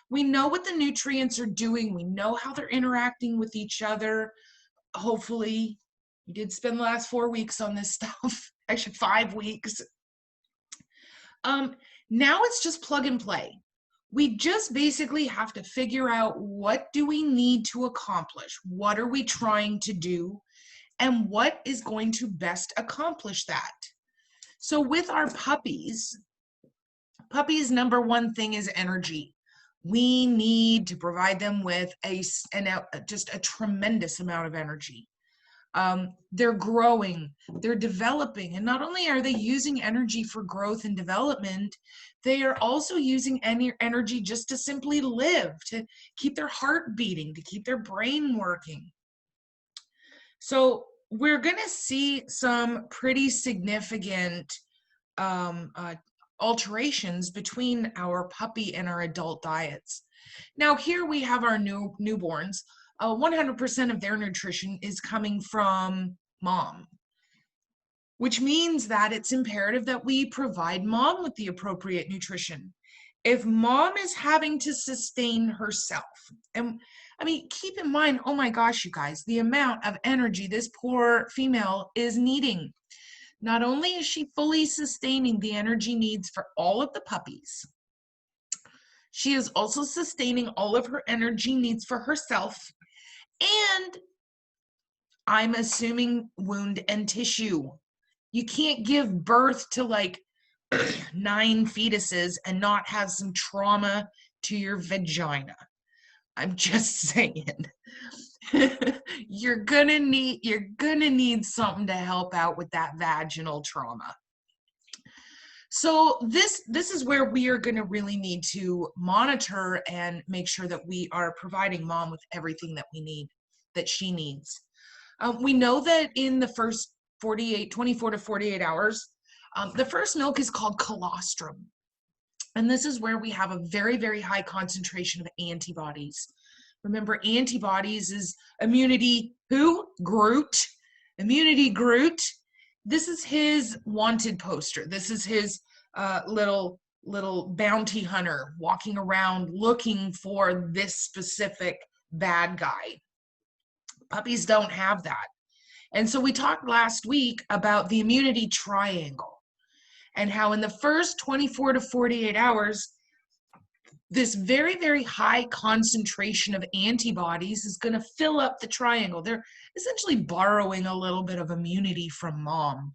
We know what the nutrients are doing. We know how they're interacting with each other. Hopefully, we did spend the last 4 weeks on this stuff, actually 5 weeks. Now it's just plug and play. We just basically have to figure out, what do we need to accomplish? What are we trying to do? And what is going to best accomplish that? So with our puppies, number one thing is energy. We need to provide them with just a tremendous amount of energy. They're growing, they're developing, and not only are they using energy for growth and development, they are also using energy just to simply live, to keep their heart beating, to keep their brain working. So we're going to see some pretty significant alterations between our puppy and our adult diets. Now here we have our newborns. 100% of their nutrition is coming from mom, which means that it's imperative that we provide mom with the appropriate nutrition. If mom is having to sustain herself, and I mean, keep in mind, oh my gosh, you guys, the amount of energy this poor female is needing. Not only is she fully sustaining the energy needs for all of the puppies, she is also sustaining all of her energy needs for herself, and I'm assuming wound and tissue. You can't give birth to like 9 fetuses and not have some trauma to your vagina. I'm just saying. You're gonna need something to help out with that vaginal trauma. So this is where we are going to really need to monitor and make sure that we are providing mom with everything that she needs. We know that in the first 24 to 48 hours, the first milk is called colostrum. And this is where we have a very, very high concentration of antibodies. Remember, antibodies is immunity, Groot. Immunity Groot. This is his wanted poster. This is his little bounty hunter walking around looking for this specific bad guy. Puppies don't have that. And so we talked last week about the immunity triangle and how in the first 24 to 48 hours, this very, very high concentration of antibodies is going to fill up the triangle. They're essentially borrowing a little bit of immunity from mom.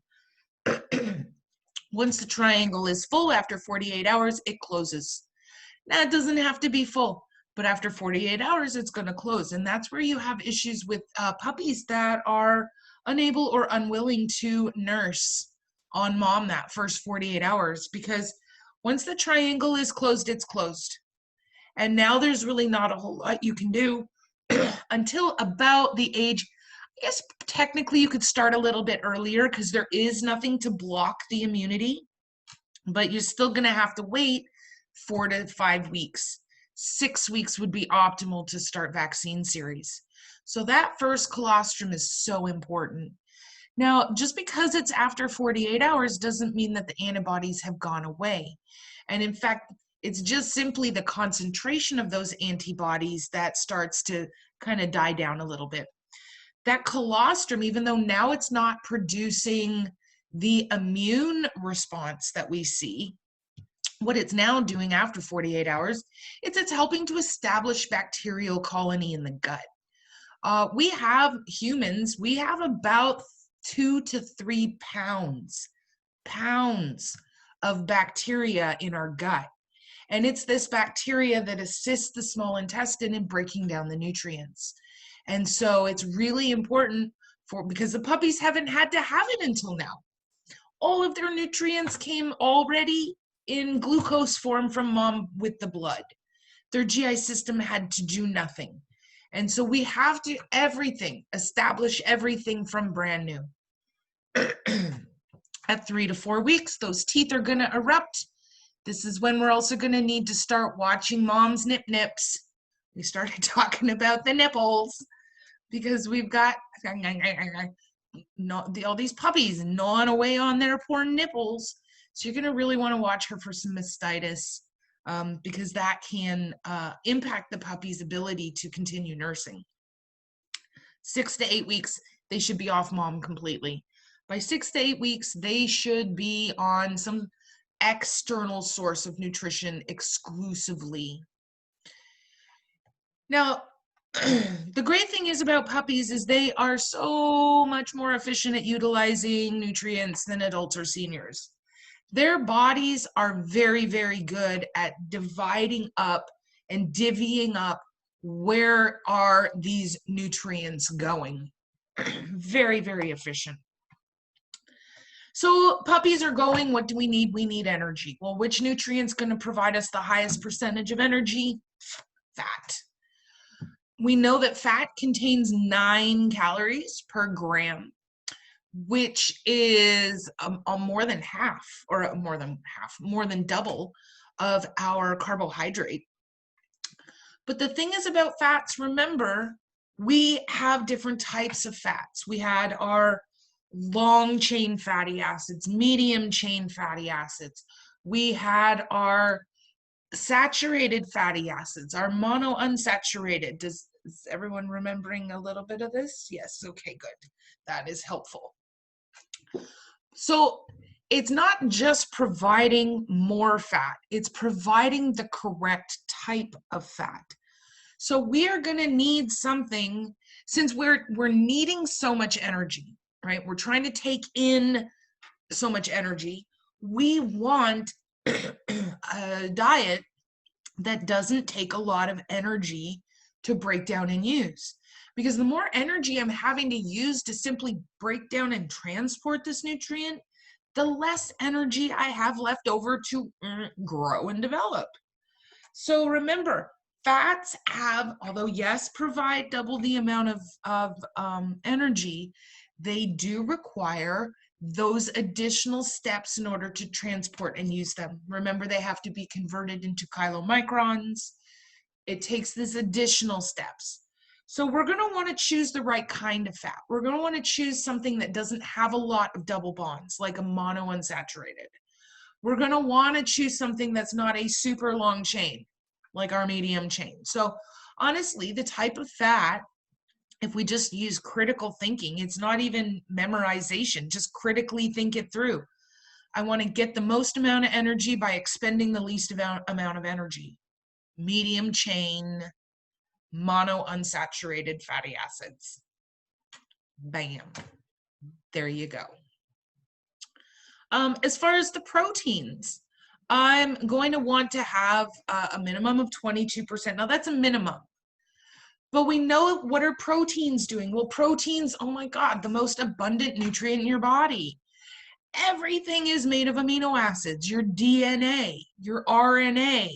Once the triangle is full after 48 hours, it closes. Now, it doesn't have to be full, but after 48 hours, it's going to close. And that's where you have issues with puppies that are unable or unwilling to nurse on mom that first 48 hours, because once the triangle is closed, it's closed. And now there's really not a whole lot you can do until about the age, I guess technically you could start a little bit earlier because there is nothing to block the immunity, but you're still going to have to wait 4 to 5 weeks. 6 weeks would be optimal to start vaccine series. So that first colostrum is so important. Now, just because it's after 48 hours doesn't mean that the antibodies have gone away. And in fact, it's just simply the concentration of those antibodies that starts to kind of die down a little bit. That colostrum, even though now it's not producing the immune response that we see, what it's now doing after 48 hours, it's helping to establish bacterial colony in the gut. We have about 2 to 3 pounds of bacteria in our gut. And it's this bacteria that assists the small intestine in breaking down the nutrients. And so it's really important because the puppies haven't had to have it until now. All of their nutrients came already in glucose form from mom with the blood. Their GI system had to do nothing. And so we have to establish everything from brand new. At 3 to 4 weeks, those teeth are going to erupt. This is when we're also going to need to start watching mom's nips. We started talking about the nipples because we've got all these puppies gnawing away on their poor nipples. So you're going to really want to watch her for some mastitis. because that can impact the puppy's ability to continue nursing. 6 to 8 weeks, they should be off mom completely. By 6 to 8 weeks, they should be on some external source of nutrition exclusively. Now, the great thing is about puppies is they are so much more efficient at utilizing nutrients than adults or seniors. Their bodies are very, very good at dividing up and divvying up where are these nutrients going. Very, very efficient. So puppies are going, what do we need? We need energy. Well, which nutrient's going to provide us the highest percentage of energy? Fat. We know that fat contains 9 calories per gram, which is more than half, or more than double of our carbohydrate. But the thing is about fats, remember, we have different types of fats. We had our long chain fatty acids, medium chain fatty acids. We had our saturated fatty acids, our monounsaturated. Is everyone remembering a little bit of this? Yes, okay, good. That is helpful. So it's not just providing more fat, it's providing the correct type of fat. So we are going to need something, since we're needing so much energy, right? We're trying to take in so much energy. We want a diet that doesn't take a lot of energy to break down and use. Because the more energy I'm having to use to simply break down and transport this nutrient, the less energy I have left over to grow and develop. So remember, fats have, although yes, provide double the amount of energy, they do require those additional steps in order to transport and use them. Remember, they have to be converted into chylomicrons. It takes these additional steps. So we're going to want to choose the right kind of fat. We're going to want to choose something that doesn't have a lot of double bonds, like a monounsaturated. We're going to want to choose something that's not a super long chain, like our medium chain. So honestly, the type of fat, if we just use critical thinking, it's not even memorization, just critically think it through. I want to get the most amount of energy by expending the least amount of energy. Medium chain, monounsaturated fatty acids. Bam. There you go. As far as the proteins, I'm going to want to have a minimum of 22%. Now that's a minimum. But we know, what are proteins doing? Well, proteins, oh my God, the most abundant nutrient in your body. Everything is made of amino acids, your DNA, your RNA.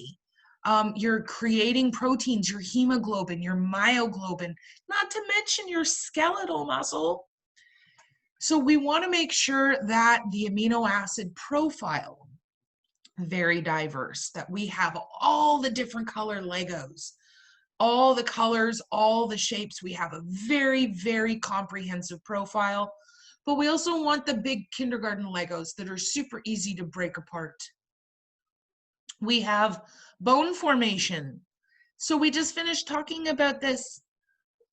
You're creating proteins, your hemoglobin, your myoglobin, not to mention your skeletal muscle. So we want to make sure that the amino acid profile, very diverse, that we have all the different color Legos, all the colors, all the shapes. We have a very, very comprehensive profile, but we also want the big kindergarten Legos that are super easy to break apart. We have bone formation. So we just finished talking about this.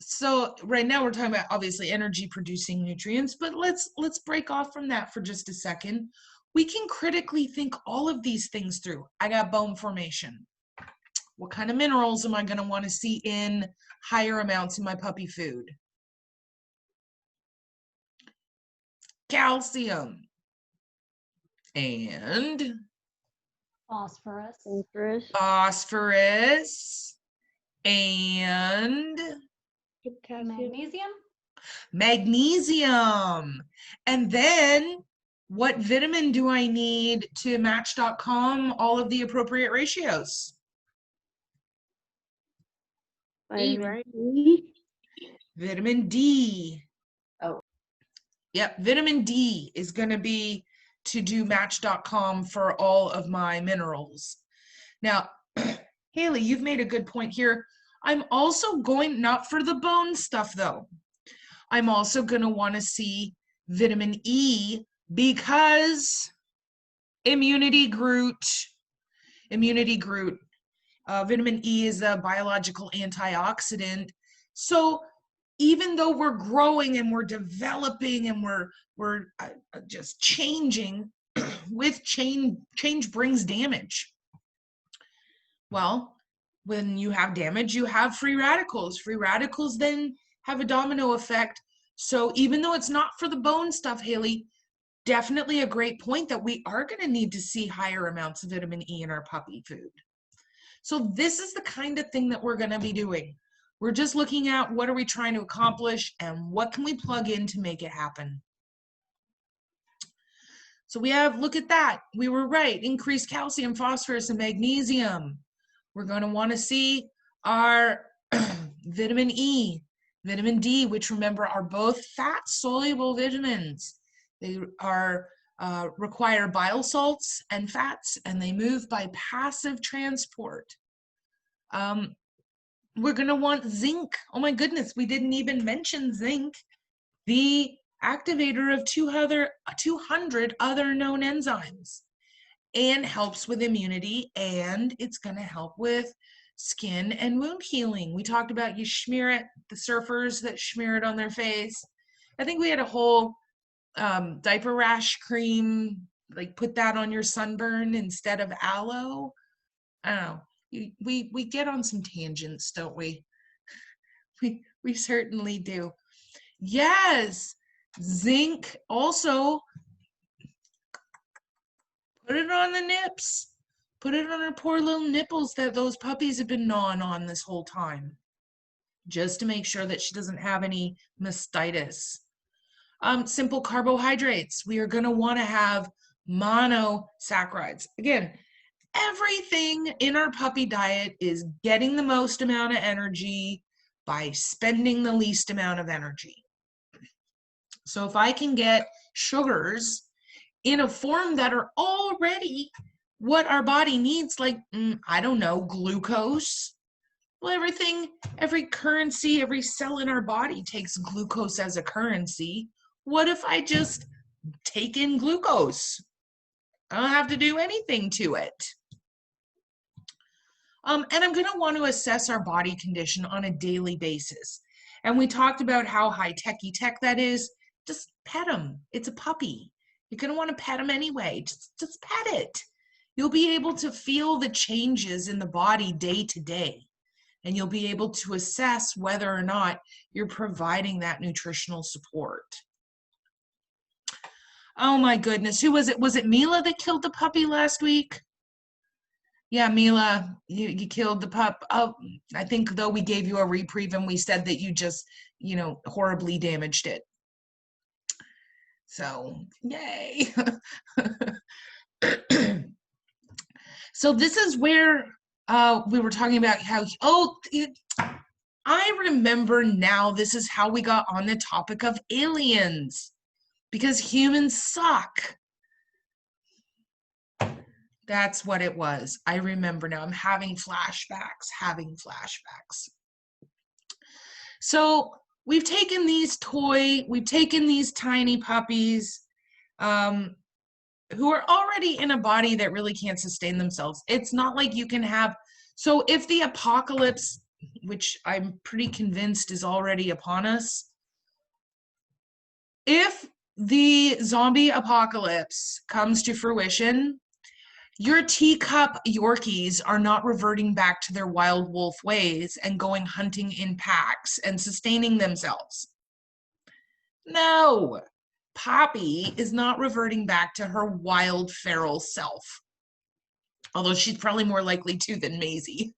So right now we're talking about obviously energy producing nutrients, but let's break off from that for just a second. We can critically think all of these things through. I got bone formation. What kind of minerals am I going to want to see in higher amounts in my puppy food? Calcium and phosphorus and magnesium. And then what vitamin do I need to Match.com all of the appropriate ratios? Vitamin D. Vitamin D. Oh. Yep, vitamin D is going to be to do Match.com for all of my minerals. Now, Haley, you've made a good point here. I'm also going, not for the bone stuff though, I'm also going to want to see vitamin E, because immunity, Groot, immunity group. Vitamin E is a biological antioxidant. So even though we're growing and we're developing and we're just changing, with change brings damage. Well, when you have damage, you have free radicals. Free radicals then have a domino effect. So even though it's not for the bone stuff, Haley, definitely a great point that we are going to need to see higher amounts of vitamin E in our puppy food. So this is the kind of thing that we're going to be doing. We're just looking at what are we trying to accomplish and what can we plug in to make it happen. So we have, look at that. We were right. Increased calcium, phosphorus, and magnesium. We're going to want to see our vitamin E, vitamin D, which remember are both fat-soluble vitamins. They are require bile salts and fats, and they move by passive transport. We're going to want zinc. Oh my goodness, we didn't even mention zinc, the activator of 200 other known enzymes, and helps with immunity, and it's going to help with skin and wound healing. We talked about you smear it, the surfers that smear it on their face. I think we had a whole diaper rash cream, like put that on your sunburn instead of aloe. I don't know. We get on some tangents, don't we? We certainly do. Yes, zinc also. Put it on the nips. Put it on her poor little nipples that those puppies have been gnawing on this whole time, just to make sure that she doesn't have any mastitis. Simple carbohydrates. We are going to want to have monosaccharides. Again, everything in our puppy diet is getting the most amount of energy by spending the least amount of energy. So if I can get sugars in a form that are already what our body needs, like, I don't know, glucose. Well, every currency, every cell in our body takes glucose as a currency. What if I just take in glucose? I don't have to do anything to it. And I'm going to want to assess our body condition on a daily basis. And we talked about how high-techy tech that is. Just pet them. It's a puppy. You're going to want to pet them anyway. Just pet it. You'll be able to feel the changes in the body day to day. And you'll be able to assess whether or not you're providing that nutritional support. Oh my goodness, who was it? Was it Mila that killed the puppy last week? Yeah, Mila, you killed the pup. Oh, I think though we gave you a reprieve and we said that you just, horribly damaged it. So, yay. So this is where we were talking about how, I remember now, this is how we got on the topic of aliens, because humans suck. That's what it was. I remember now. I'm having flashbacks. So we've taken these tiny puppies who are already in a body that really can't sustain themselves. It's not like you can have, so if the apocalypse, which I'm pretty convinced is already upon us, if the zombie apocalypse comes to fruition, your teacup Yorkies are not reverting back to their wild wolf ways and going hunting in packs and sustaining themselves. No, Poppy is not reverting back to her wild feral self. Although she's probably more likely to than Maisie.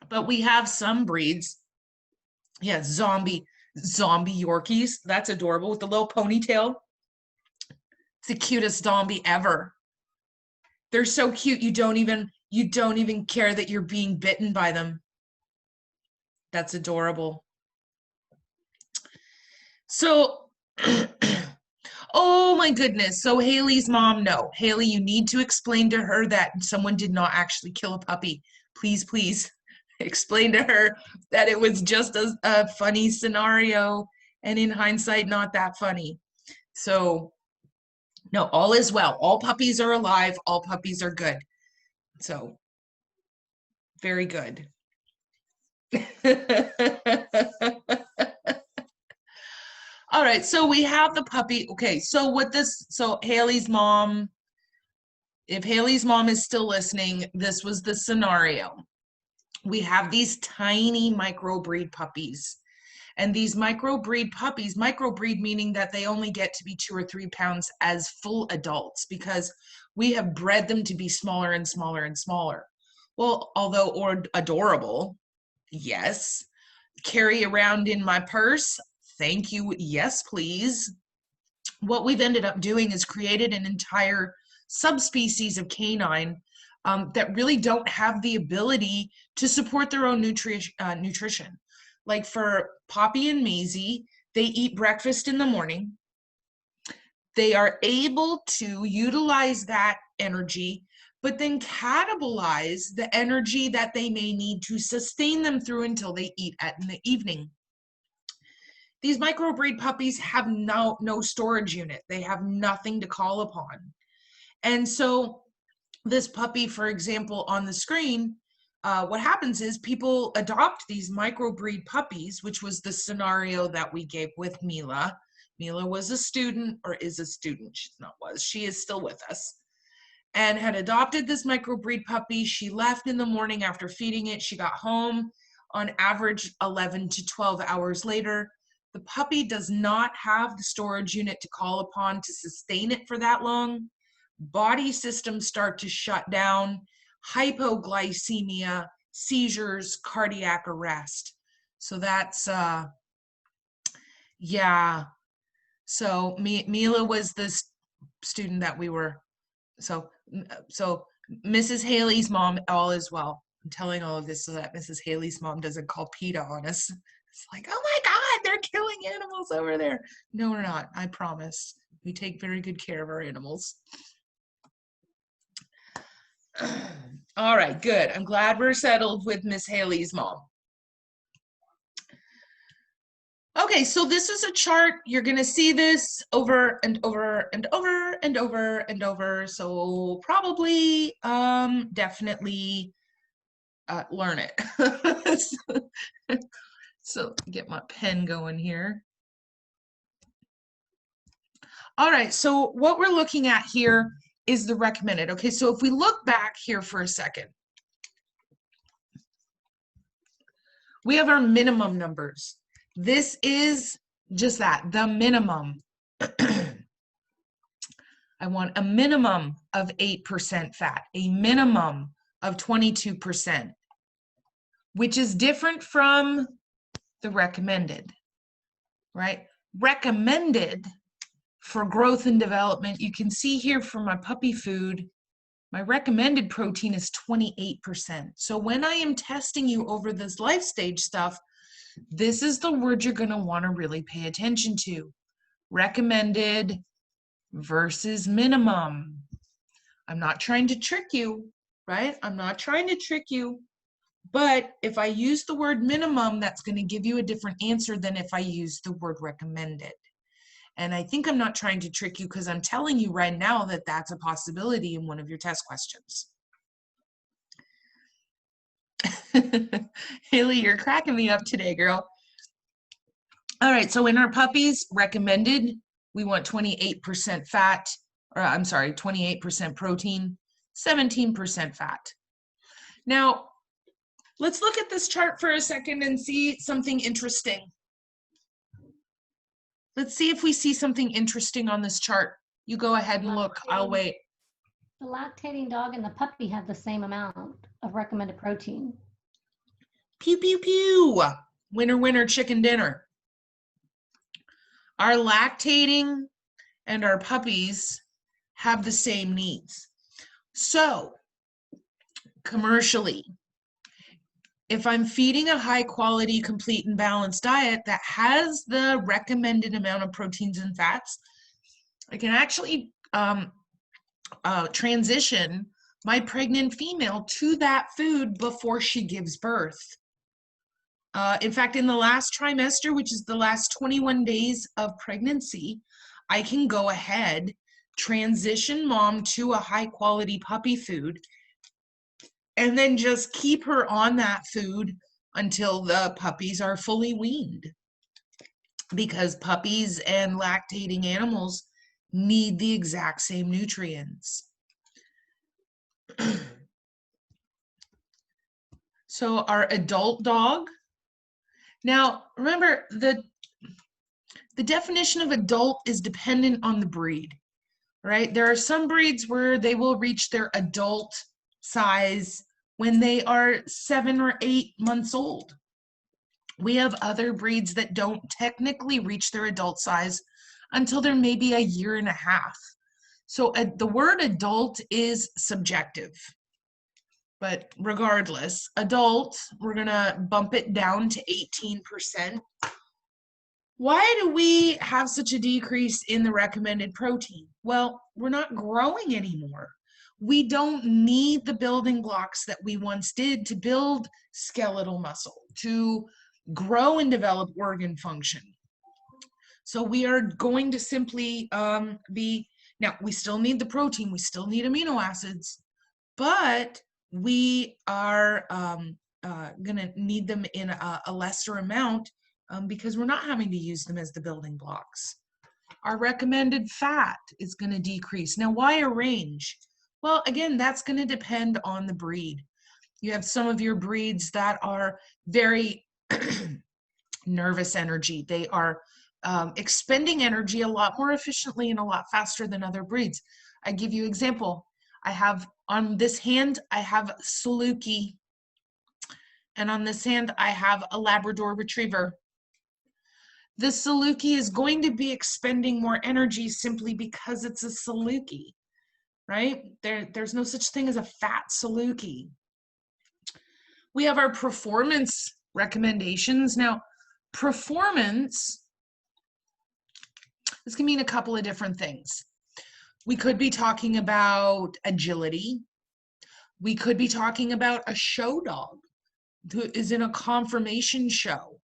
But we have some breeds. Yeah, zombie Yorkies. That's adorable with the little ponytail. It's the cutest zombie ever. They're so cute. You don't even care that you're being bitten by them. That's adorable. So, oh my goodness. So Haley's mom, no. Haley, you need to explain to her that someone did not actually kill a puppy. Please, please explain to her that it was just a funny scenario and in hindsight, not that funny. So no, all is well. All puppies are alive. All puppies are good. So very good. All right, so we have the puppy. Okay, so Haley's mom, if Haley's mom is still listening, this was the scenario. We have these tiny microbreed puppies. And these microbreed puppies, microbreed meaning that they only get to be 2 or 3 pounds as full adults because we have bred them to be smaller and smaller and smaller. Well, although adorable, yes. Carry around in my purse, thank you, yes, please. What we've ended up doing is created an entire subspecies of canine that really don't have the ability to support their own nutrition. Like for Poppy and Maisie, they eat breakfast in the morning. They are able to utilize that energy, but then catabolize the energy that they may need to sustain them through until they eat in the evening. These microbreed puppies have no storage unit. They have nothing to call upon. And so this puppy, for example, on the screen, what happens is people adopt these microbreed puppies, which was the scenario that we gave with Mila. Mila was a student, or is a student. She is still with us, and had adopted this microbreed puppy. She left in the morning after feeding it. She got home on average 11 to 12 hours later. The puppy does not have the storage unit to call upon to sustain it for that long. Body systems start to shut down, hypoglycemia, seizures, cardiac arrest. So that's, yeah. So Mila was the student that we were, so Mrs. Haley's mom, all is well. I'm telling all of this so that Mrs. Haley's mom doesn't call PETA on us. It's like, oh my God, they're killing animals over there. No, we're not, I promise. We take very good care of our animals. All right, good. I'm glad we're settled with Miss Haley's mom. Okay, so this is a chart. You're going to see this over and over and over and over and over. So probably, definitely learn it. So get my pen going here. All right, so what we're looking at here is the recommended. Okay, so if we look back here for a second, we have our minimum numbers. This is just that, the minimum. I want a minimum of 8% fat, a minimum of 22%, which is different from the recommended, right? Recommended for growth and development, you can see here for my puppy food, my recommended protein is 28%. So when I am testing you over this life stage stuff, this is the word you're going to want to really pay attention to. Recommended versus minimum. I'm not trying to trick you, right? I'm not trying to trick you. But if I use the word minimum, that's going to give you a different answer than if I use the word recommended. And I think I'm not trying to trick you because I'm telling you right now that that's a possibility in one of your test questions. Haley, you're cracking me up today, girl. All right, so in our puppies, recommended, we want 28% fat, or I'm sorry, 28% protein, 17% fat. Now, let's look at this chart for a second and see something interesting. Let's see if we see something interesting on this chart. You go ahead and look, I'll wait. The lactating dog and the puppy have the same amount of recommended protein. Pew, pew, pew. Winner, winner, chicken dinner. Our lactating and our puppies have the same needs. So, commercially, if I'm feeding a high quality, complete and balanced diet that has the recommended amount of proteins and fats, I can actually transition my pregnant female to that food before she gives birth. In fact, in the last trimester, which is the last 21 days of pregnancy, I can go ahead, transition mom to a high quality puppy food, and then just keep her on that food until the puppies are fully weaned. Because puppies and lactating animals need the exact same nutrients. So our adult dog. Now, remember, the definition of adult is dependent on the breed, right? There are some breeds where they will reach their adult size when they are 7 or 8 months old. We have other breeds that don't technically reach their adult size until they're maybe a year and a half. So the word adult is subjective. But regardless, adult, we're going to bump it down to 18%. Why do we have such a decrease in the recommended protein? Well, we're not growing anymore. We don't need the building blocks that we once did to build skeletal muscle, to grow and develop organ function. So we are going to simply now we still need the protein, we still need amino acids, but we are gonna need them in a lesser amount because we're not having to use them as the building blocks. Our recommended fat is gonna decrease. Now, why a range? Well, again, that's gonna depend on the breed. You have some of your breeds that are very nervous energy. They are expending energy a lot more efficiently and a lot faster than other breeds. I give you an example. I have on this hand, I have Saluki, and on this hand, I have a Labrador Retriever. The Saluki is going to be expending more energy simply because it's a Saluki, right? There's no such thing as a fat Saluki. We have our performance recommendations. Now, performance, this can mean a couple of different things. We could be talking about agility. We could be talking about a show dog who is in a conformation show.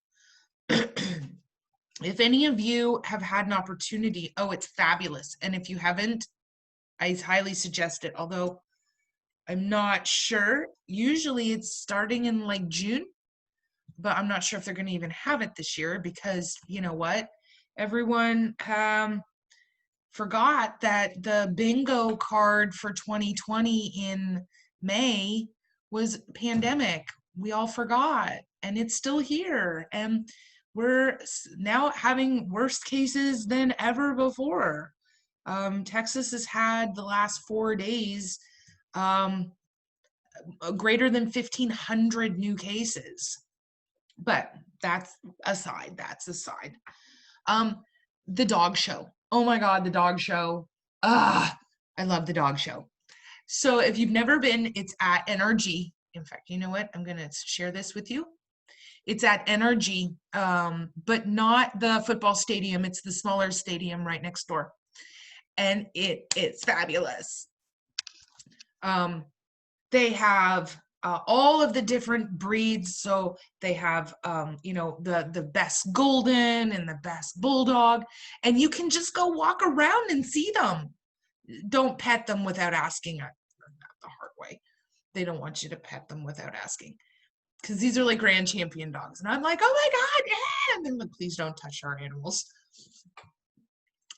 If any of you have had an opportunity, oh, it's fabulous. And if you haven't, I highly suggest it, although I'm not sure. Usually it's starting in like June, but I'm not sure if they're going to even have it this year because you know what? Everyone forgot that the bingo card for 2020 in May was pandemic. We all forgot, and it's still here. And we're now having worse cases than ever before. Texas has had the last 4 days greater than 1,500 new cases. But that's aside. The dog show. Oh my God, the dog show. I love the dog show. So if you've never been, it's at NRG. In fact, you know what? I'm going to share this with you. It's at NRG, but not the football stadium. It's the smaller stadium right next door. And it's fabulous. They have all of the different breeds. So they have, the best golden and the best bulldog. And you can just go walk around and see them. Don't pet them without asking. Not the hard way. They don't want you to pet them without asking. Because these are like grand champion dogs. And I'm like, oh my God, yeah. And they're like, please don't touch our animals.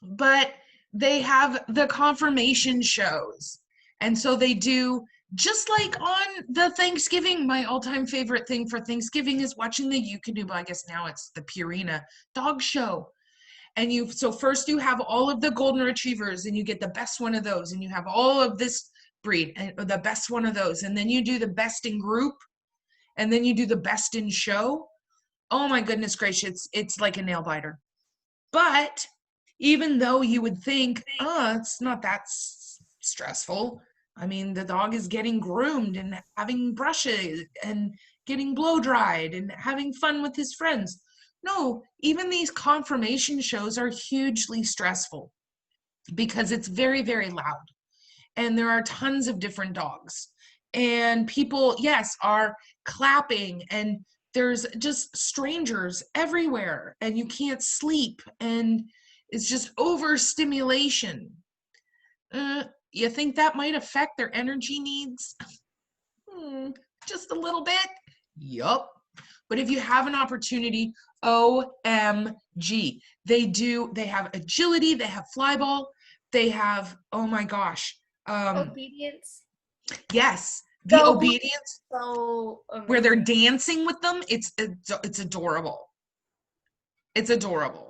But they have the conformation shows. And so they do, just like on the Thanksgiving, my all-time favorite thing for Thanksgiving is watching the Eukanuba, I guess now it's the Purina dog show. And so first you have all of the golden retrievers and you get the best one of those. And you have all of this breed and the best one of those. And then you do the best in group. And then you do the best in show. Oh my goodness gracious, it's like a nail biter. But even though you would think, it's not that stressful. I mean, the dog is getting groomed and having brushes and getting blow dried and having fun with his friends. No, even these conformation shows are hugely stressful because it's very, very loud. And there are tons of different dogs. And people, yes, are clapping and there's just strangers everywhere and you can't sleep and it's just overstimulation. You think that might affect their energy needs? Just a little bit? Yup. But if you have an opportunity, OMG. They have agility, they have fly ball, they have, oh my gosh. Obedience. Yes, the So- obedience So where they're amazing. dancing with them, it's adorable. It's adorable.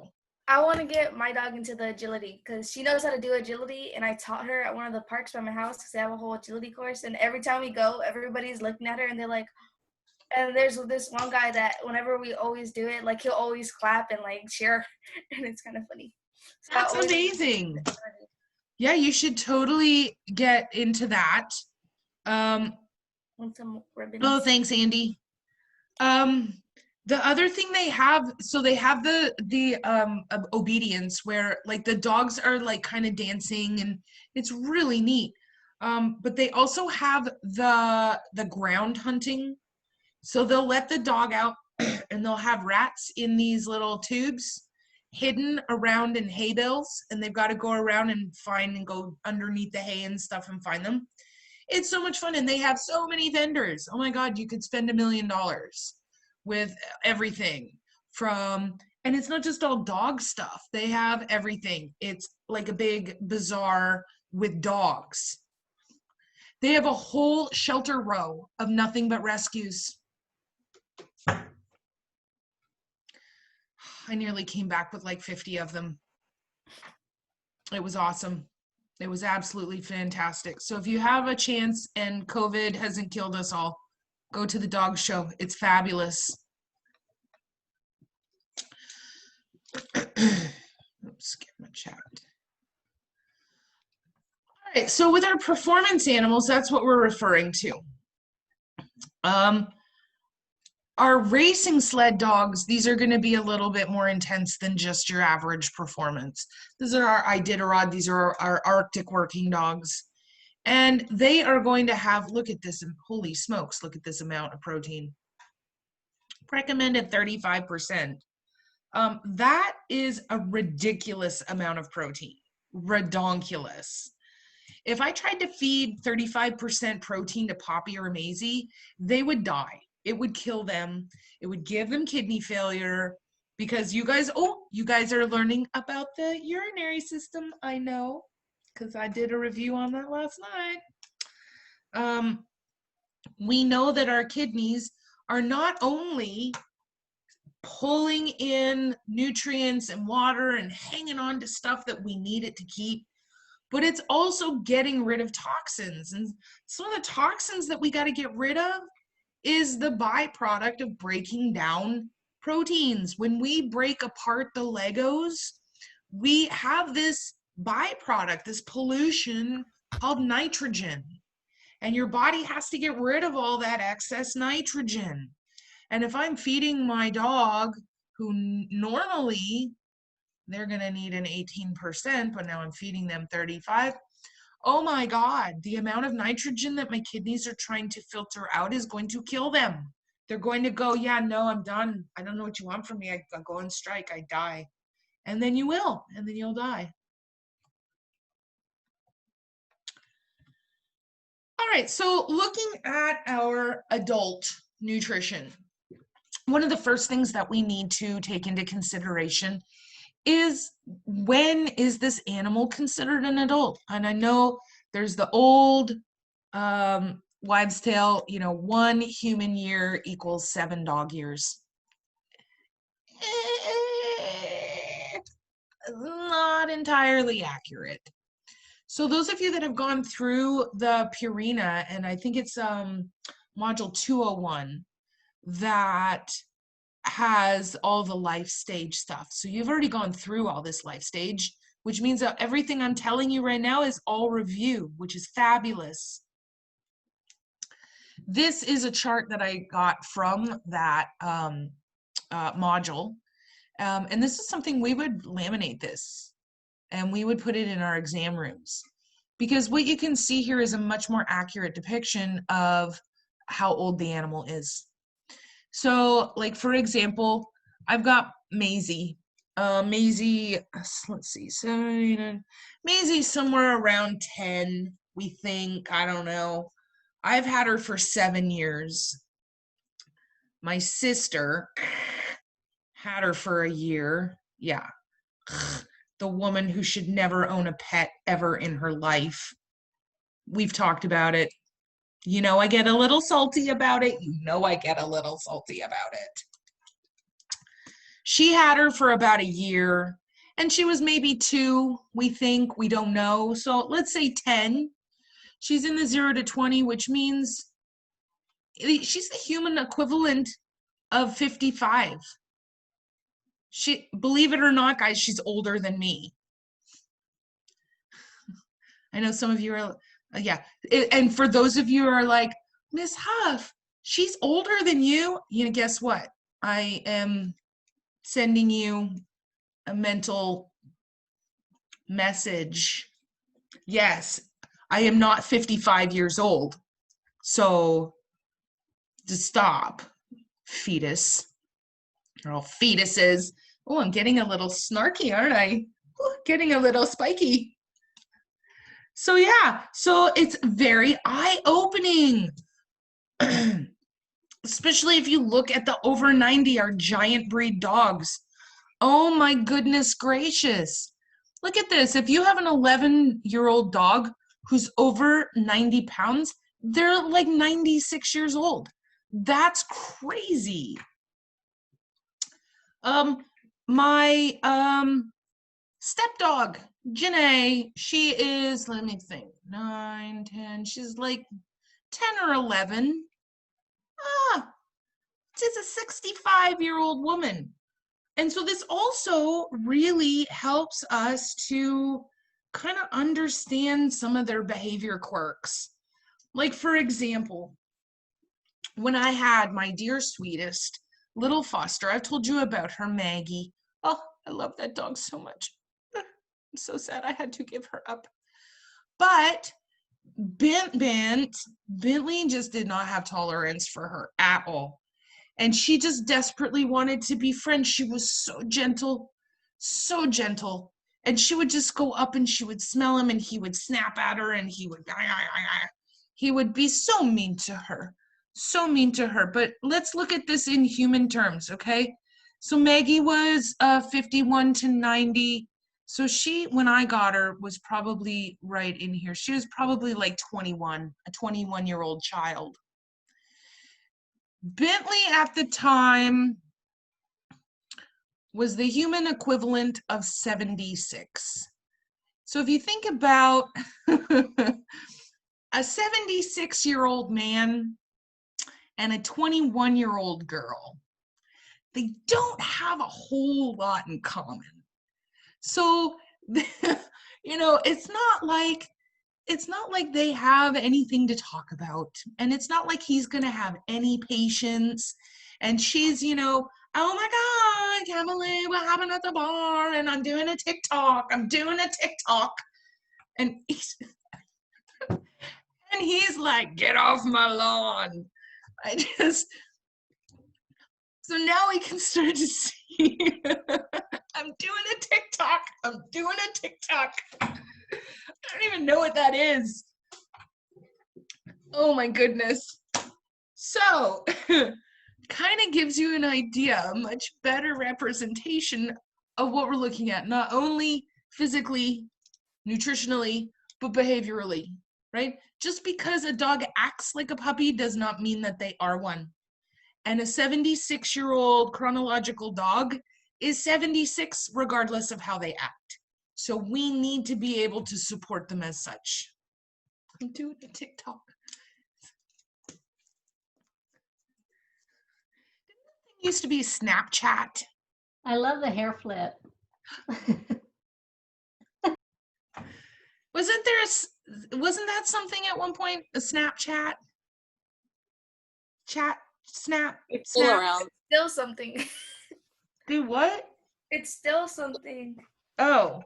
I want to get my dog into the agility because she knows how to do agility, and I taught her at one of the parks by my house because they have a whole agility course. And every time we go, everybody's looking at her and they're like, and there's this one guy that whenever we always do it, like he'll always clap and like cheer, and it's kind of funny. So I That's always- amazing. Yeah, you should totally get into that. Want some ribbons? Oh, thanks, Andy. The other thing they have, so they have the obedience where like the dogs are like kind of dancing and it's really neat. But they also have the ground hunting. So they'll let the dog out and they'll have rats in these little tubes hidden around in hay bales, and they've got to go around and find and go underneath the hay and stuff and find them. It's so much fun, and they have so many vendors. Oh my God, you could spend $1 million with everything from, and it's not just all dog stuff. They have everything. It's like a big bazaar with dogs. They have a whole shelter row of nothing but rescues. I nearly came back with like 50 of them. It was awesome. It was absolutely fantastic. So if you have a chance and COVID hasn't killed us all, go to the dog show. It's fabulous. Oops, get my chat. All right, so with our performance animals, that's what we're referring to. Our racing sled dogs, these are going to be a little bit more intense than just your average performance. These are our Iditarod, these are our Arctic working dogs. And they are going to have, look at this, holy smokes, look at this amount of protein. Recommended 35%. That is a ridiculous amount of protein, redonkulous. If I tried to feed 35% protein to Poppy or Maisie, they would die. It would kill them. It would give them kidney failure because you guys are learning about the urinary system. I know, because I did a review on that last night. We know that our kidneys are not only pulling in nutrients and water and hanging on to stuff that we need it to keep, but it's also getting rid of toxins. And some of the toxins that we got to get rid of is the byproduct of breaking down proteins. When we break apart the Legos, we have this byproduct, this pollution called nitrogen. And your body has to get rid of all that excess nitrogen. And if I'm feeding my dog, who normally they're going to need an 18%, but now I'm feeding them 35%. Oh my God, the amount of nitrogen that my kidneys are trying to filter out is going to kill them. They're going to go, yeah, no, I'm done. I don't know what you want from me. I go on strike, I die. And then you will, and then you'll die. All right, so looking at our adult nutrition, one of the first things that we need to take into consideration is, when is this animal considered an adult? And I know there's the old wives' tale, 1 human year equals 7 dog years. Not entirely accurate. So those of you that have gone through the Purina, and I think it's module 201, that has all the life stage stuff. So you've already gone through all this life stage, which means that everything I'm telling you right now is all review, which is fabulous. This is a chart that I got from that module. And this is something we would laminate this and we would put it in our exam rooms, because what you can see here is a much more accurate depiction of how old the animal is. So, like, for example, I've got Maisie. Maisie, let's see, Maisie's somewhere around 10, we think. I don't know. I've had her for 7 years. My sister had her for a year. Yeah. The woman who should never own a pet ever in her life. We've talked about it. You know, I get a little salty about it. You know, I get a little salty about it. She had her for about a year, and she was maybe 2, we think. We don't know. So let's say 10. She's in the 0 to 20, which means she's the human equivalent of 55. She, believe it or not, guys, she's older than me. I know some of you are, yeah. And for those of you who are like, Miss Huff, she's older than you. You know, guess what? I am sending you a mental message. Yes, I am not 55 years old. So just stop, fetus. You're all fetuses. Oh, I'm getting a little snarky, aren't I? Ooh, getting a little spiky. So yeah, so it's very eye-opening. Especially if you look at the over 90, our giant breed dogs. Oh my goodness gracious. Look at this. If you have an 11-year-old dog who's over 90 pounds, they're like 96 years old. That's crazy. My stepdog, Janae, she is, let me think, 9, 10, she's like 10 or 11. She's a 65-year-old woman. And so this also really helps us to kind of understand some of their behavior quirks. Like, for example, when I had my dear sweetest little foster, I've told you about her, Maggie. Oh, I love that dog so much. I'm so sad I had to give her up. But Bentley just did not have tolerance for her at all. And she just desperately wanted to be friends. She was so gentle, so gentle. And she would just go up and she would smell him and he would snap at her and he would be so mean to her, so mean to her. But let's look at this in human terms, okay? So Maggie was 51 to 90. So she, when I got her, was probably right in here. She was probably like 21, a 21-year-old child. Bentley at the time was the human equivalent of 76. So if you think about a 76-year-old man and a 21-year-old girl, they don't have a whole lot in common. So, you know, it's not like they have anything to talk about, and it's not like he's going to have any patience. And she's, you know, oh my God, I can't believe what happened at the bar, and I'm doing a TikTok. And he's like, get off my lawn. So now we can start to see, I'm doing a TikTok. I don't even know what that is. Oh my goodness. So, kind of gives you an idea, a much better representation of what we're looking at, not only physically, nutritionally, but behaviorally, right? Just because a dog acts like a puppy does not mean that they are one. And a 76-year-old chronological dog is 76 regardless of how they act. So we need to be able to support them as such. I'm doing a TikTok. Didn't it used to be Snapchat? I love the hair flip. Wasn't that something at one point? A Snapchat? Snap? It's still around. Still something. Do what? It's still something. Oh,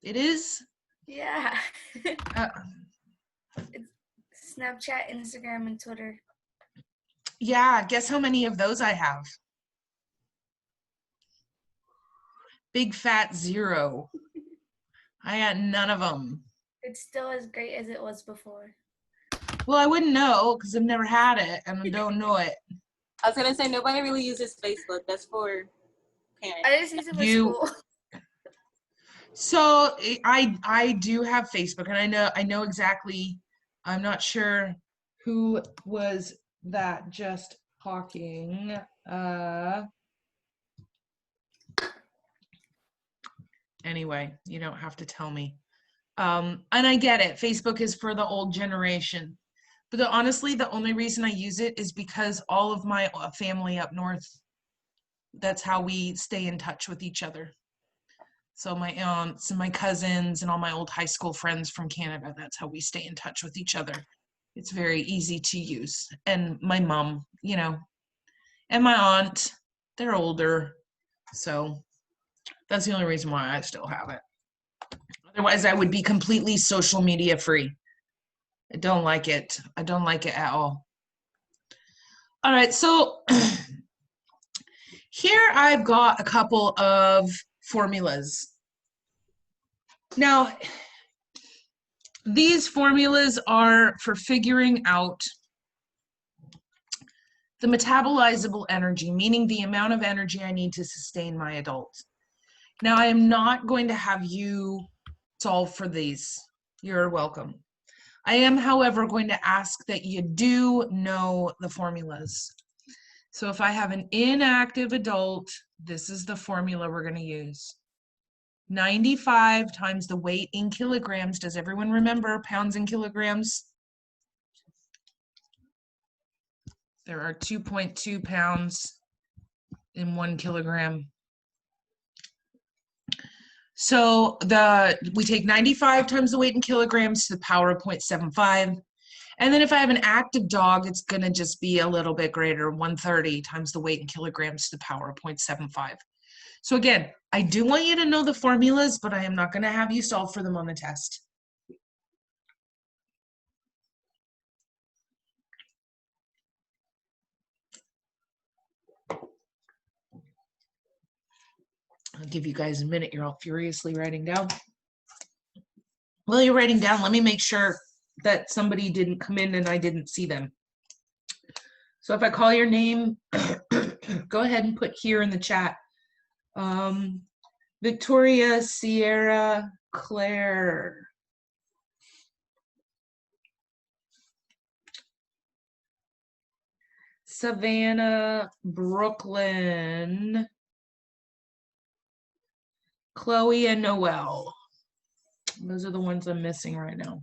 it is? Yeah. It's Snapchat, Instagram, and Twitter. Yeah, guess how many of those I have? Big fat 0. I got none of them. It's still as great as it was before. Well, I wouldn't know because I've never had it and I don't know it. I was gonna say nobody really uses Facebook. That's for parents. I just use it for You- school. So I do have Facebook, and I know exactly. I'm not sure who was that just talking. Anyway, you don't have to tell me. And I get it. Facebook is for the old generation. But honestly, the only reason I use it is because all of my family up north, that's how we stay in touch with each other. So my aunts and my cousins and all my old high school friends from Canada, that's how we stay in touch with each other. It's very easy to use. And my mom, you know, and my aunt, they're older. So that's the only reason why I still have it. Otherwise, I would be completely social media free. I don't like it. I don't like it at all. All right, so here I've got a couple of formulas. Now, these formulas are for figuring out the metabolizable energy, meaning the amount of energy I need to sustain my adult. Now, I am not going to have you solve for these. You're welcome. I am, however, going to ask that you do know the formulas. So if I have an inactive adult, this is the formula we're going to use. 95 times the weight in kilograms. Does everyone remember pounds and kilograms? There are 2.2 pounds in 1 kilogram. So we take 95 times the weight in kilograms to the power of 0.75. And then if I have an active dog, it's going to just be a little bit greater, 130 times the weight in kilograms to the power of 0.75. So again, I do want you to know the formulas, but I am not going to have you solve for them on the test. I'll give you guys a minute. You're all furiously writing down. While you're writing down, let me make sure that somebody didn't come in and I didn't see them. So if I call your name, go ahead and put here in the chat. Victoria, Sierra, Claire. Savannah, Brooklyn. Chloe and Noelle. Those are the ones I'm missing right now.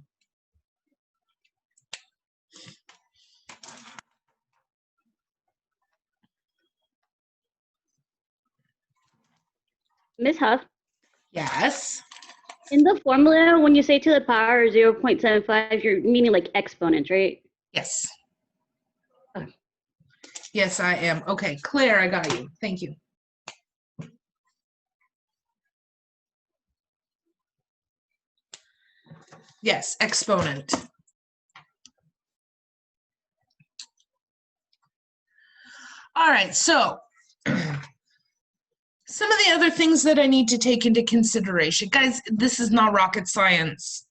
Miss Huff, Yes. in the formula, when you say to the power 0.75, you're meaning like exponents, right? Yes. Okay. Yes, I am. Okay, Claire, I got you. Thank you. Yes, exponent. All right, so some of the other things that I need to take into consideration. Guys, this is not rocket science.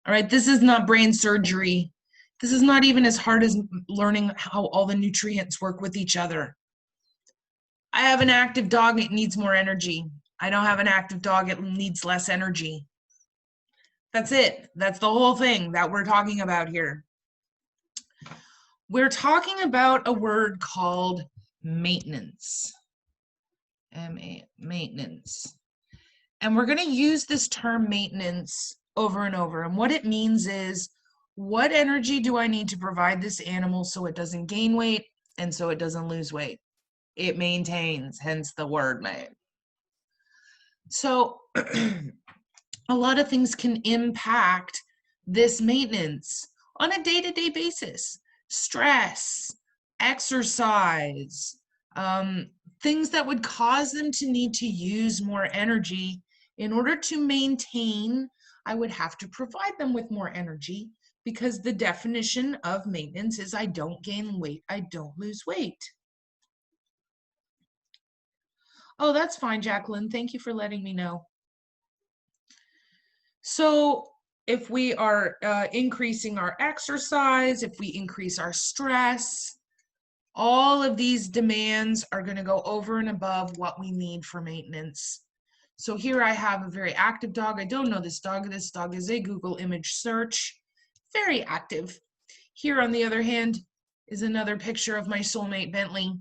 All right, this is not brain surgery. This is not even as hard as learning how all the nutrients work with each other. I have an active dog, it needs more energy. I don't have an active dog, it needs less energy. That's it. That's the whole thing that we're talking about here. We're talking about a word called maintenance. Maintenance. And we're going to use this term maintenance over and over. And what it means is, what energy do I need to provide this animal so it doesn't gain weight and so it doesn't lose weight? It maintains, hence the word main. So a lot of things can impact this maintenance on a day-to-day basis. Stress, exercise, things that would cause them to need to use more energy in order to maintain I would have to provide them with more energy because the definition of maintenance is I don't gain weight, I don't lose weight. Oh, that's fine, Jacqueline. Thank you for letting me know. So if we are increasing our exercise, if we increase our stress, all of these demands are going to go over and above what we need for maintenance. So here I have a very active dog. I don't know this dog. This dog is a Google image search. Very active. Here, on the other hand, is another picture of my soulmate Bentley.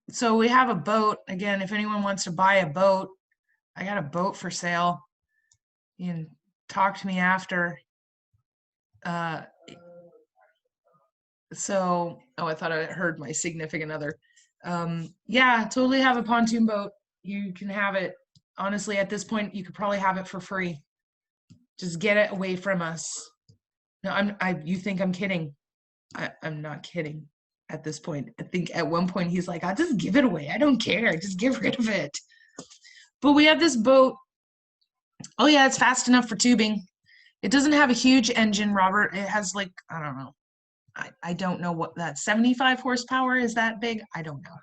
So we have a boat. Again, if anyone wants to buy a boat, I got a boat for sale. You can talk to me after. Oh, I thought I heard my significant other. Yeah, totally have a pontoon boat. You can have it. Honestly, at this point, you could probably have it for free. Just get it away from us. No, you think I'm kidding. I'm not kidding at this point. I think at one point he's like, I'll just give it away. I don't care. Just get rid of it. But we have this boat. Oh yeah, it's fast enough for tubing. It doesn't have a huge engine, Robert. It has like, I don't know. I don't know what that 75 horsepower is that big. I don't know.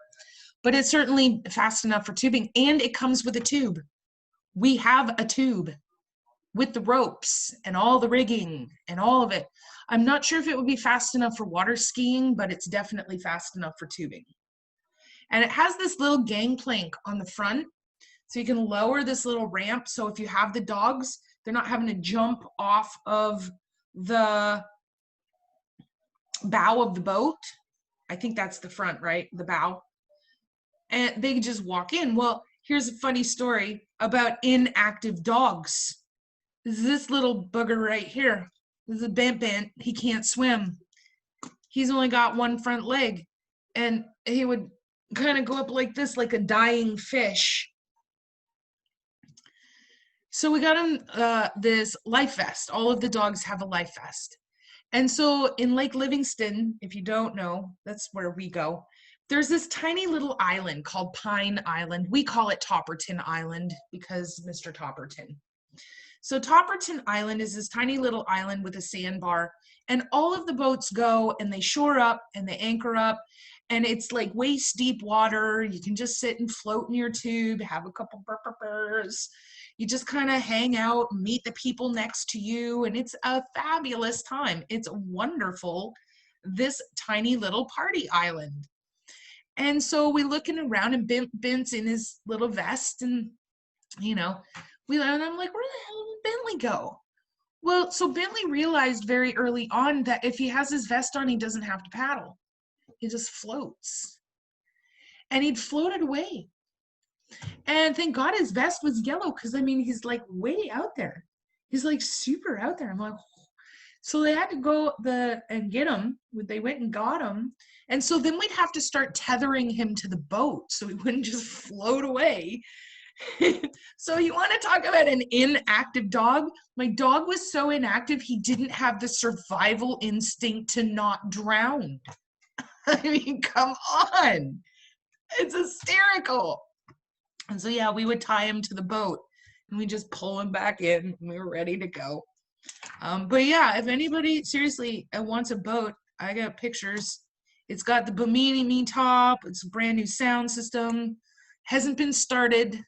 But it's certainly fast enough for tubing, and it comes with a tube. We have a tube with the ropes and all the rigging and all of it. I'm not sure if it would be fast enough for water skiing, but it's definitely fast enough for tubing. And it has this little gangplank on the front, so you can lower this little ramp. So if you have the dogs, they're not having to jump off of the bow of the boat. I think that's the front, right? The bow. And they just walk in. Well, here's a funny story about inactive dogs. This little bugger right here. This is a bent. He can't swim. He's only got one front leg. And he would kind of go up like this, like a dying fish. So we got him this life vest. All of the dogs have a life vest. And so in Lake Livingston, if you don't know, that's where we go. There's this tiny little island called Pine Island. We call it Topperton Island because Mr. Topperton. So Topperton Island is this tiny little island with a sandbar, and all of the boats go and they shore up and they anchor up, and it's like waist deep water. You can just sit and float in your tube, have a couple burpers. You just kind of hang out, meet the people next to you, and it's a fabulous time. It's wonderful, this tiny little party island. And so we looking around, and Bent's in his little vest, and and I'm like, where the hell did Bentley go? Well, so Bentley realized very early on that if he has his vest on, he doesn't have to paddle. He just floats. And he'd floated away. And thank God his vest was yellow, because he's like way out there. He's like super out there. I'm like, oh. So they had to go and get him. They went and got him. And so then we'd have to start tethering him to the boat so he wouldn't just float away. So you want to talk about an inactive dog? My dog was so inactive, he didn't have the survival instinct to not drown. Come on. It's hysterical. And so, yeah, we would tie him to the boat and we just pull him back in and we were ready to go. But yeah, if anybody seriously wants a boat, I got pictures. It's got the Bimini Me top. It's a brand new sound system. Hasn't been started.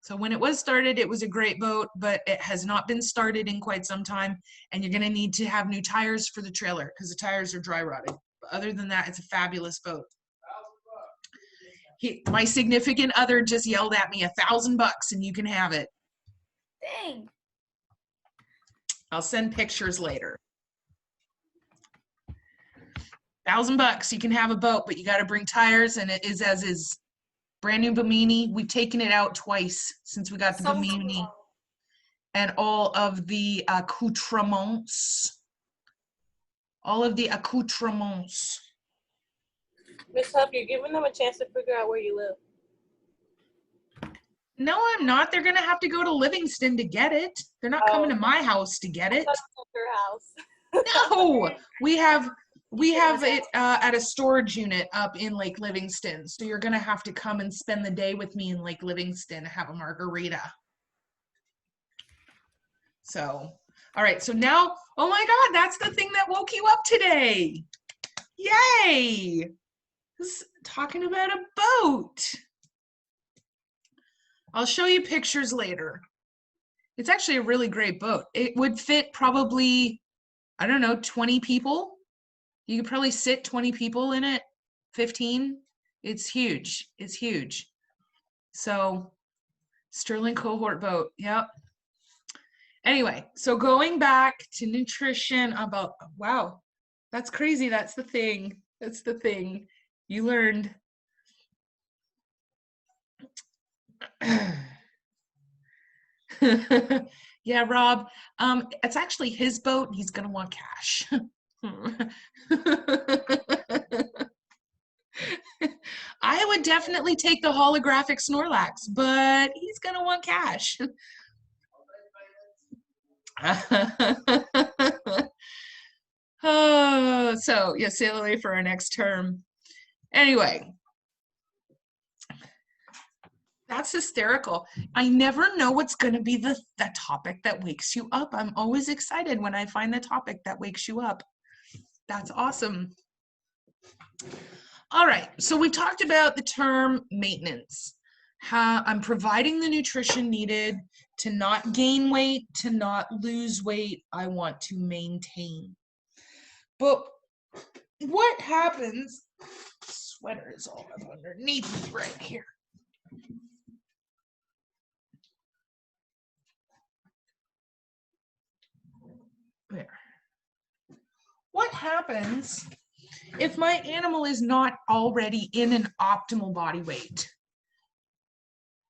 So when it was started, it was a great boat, but it has not been started in quite some time. And you're going to need to have new tires for the trailer because the tires are dry rotted. But other than that, it's a fabulous boat. My significant other just yelled at me $1,000 and you can have it. Dang. I'll send pictures later. $1,000, you can have a boat, but you got to bring tires, and it is as is. Brand new Bimini. We've taken it out twice since we got the Bimini. And all of the accoutrements. Miss Huff, you're giving them a chance to figure out where you live. No, I'm not. They're going to have to go to Livingston to get it. They're not coming to my house to get it. Your house. No, we have it at a storage unit up in Lake Livingston. So you're going to have to come and spend the day with me in Lake Livingston, have a margarita. So, all right. So now, oh my God, that's the thing that woke you up today. Yay. Talking about a boat. I'll show you pictures later. It's actually a really great boat. It would fit probably, I don't know, 20 people. You could probably sit 20 people in it, 15. It's huge. It's huge. So Sterling cohort boat. Yep. Anyway, so going back to nutrition about, wow, that's crazy. That's the thing. That's the thing you learned. Yeah, Rob, it's actually his boat. He's gonna want cash. I would definitely take the holographic Snorlax, but he's gonna want cash. Oh, so yeah, sail away for our next term. Anyway, that's hysterical. I never know what's going to be the topic that wakes you up. I'm always excited when I find the topic that wakes you up. That's awesome. All right, so we talked about the term maintenance. How I'm providing the nutrition needed to not gain weight, to not lose weight. I want to maintain. But what happens? Sweater is all up underneath me right here. There. What happens if my animal is not already in an optimal body weight?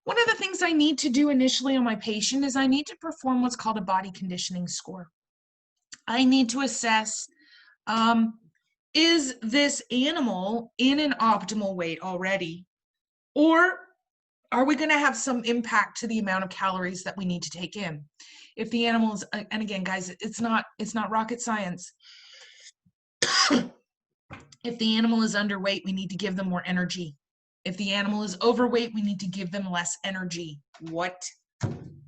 One of the things I need to do initially on my patient is I need to perform what's called a body conditioning score. I need to assess, is this animal in an optimal weight already? Or are we going to have some impact to the amount of calories that we need to take in? If the animal is, and again, guys, it's not rocket science. If the animal is underweight, we need to give them more energy. If the animal is overweight, we need to give them less energy. What?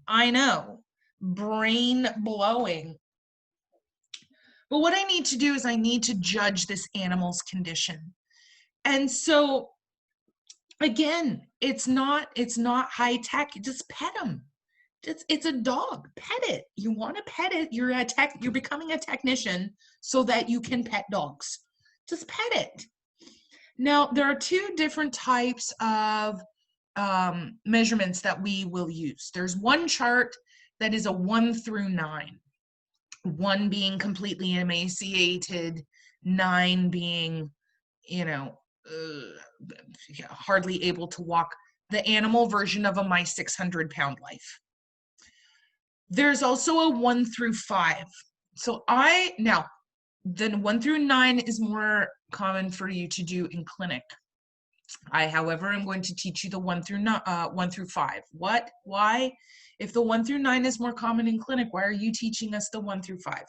I know, brain blowing. But what I need to do is I need to judge this animal's condition. And so, again, it's not high tech. Just pet them. It's a dog. Pet it. You want to pet it. You're becoming a technician so that you can pet dogs. Just pet it. Now, there are two different types of measurements that we will use. There's one chart that is a 1 through 9. 1 being completely emaciated, 9 being, hardly able to walk. The animal version of a my 600-pound life. There's also a 1 through 5. So then 1 through 9 is more common for you to do in clinic. I, however, am going to teach you the 1 through 5. What? Why? If the 1 through 9 is more common in clinic, why are you teaching us the 1 through 5?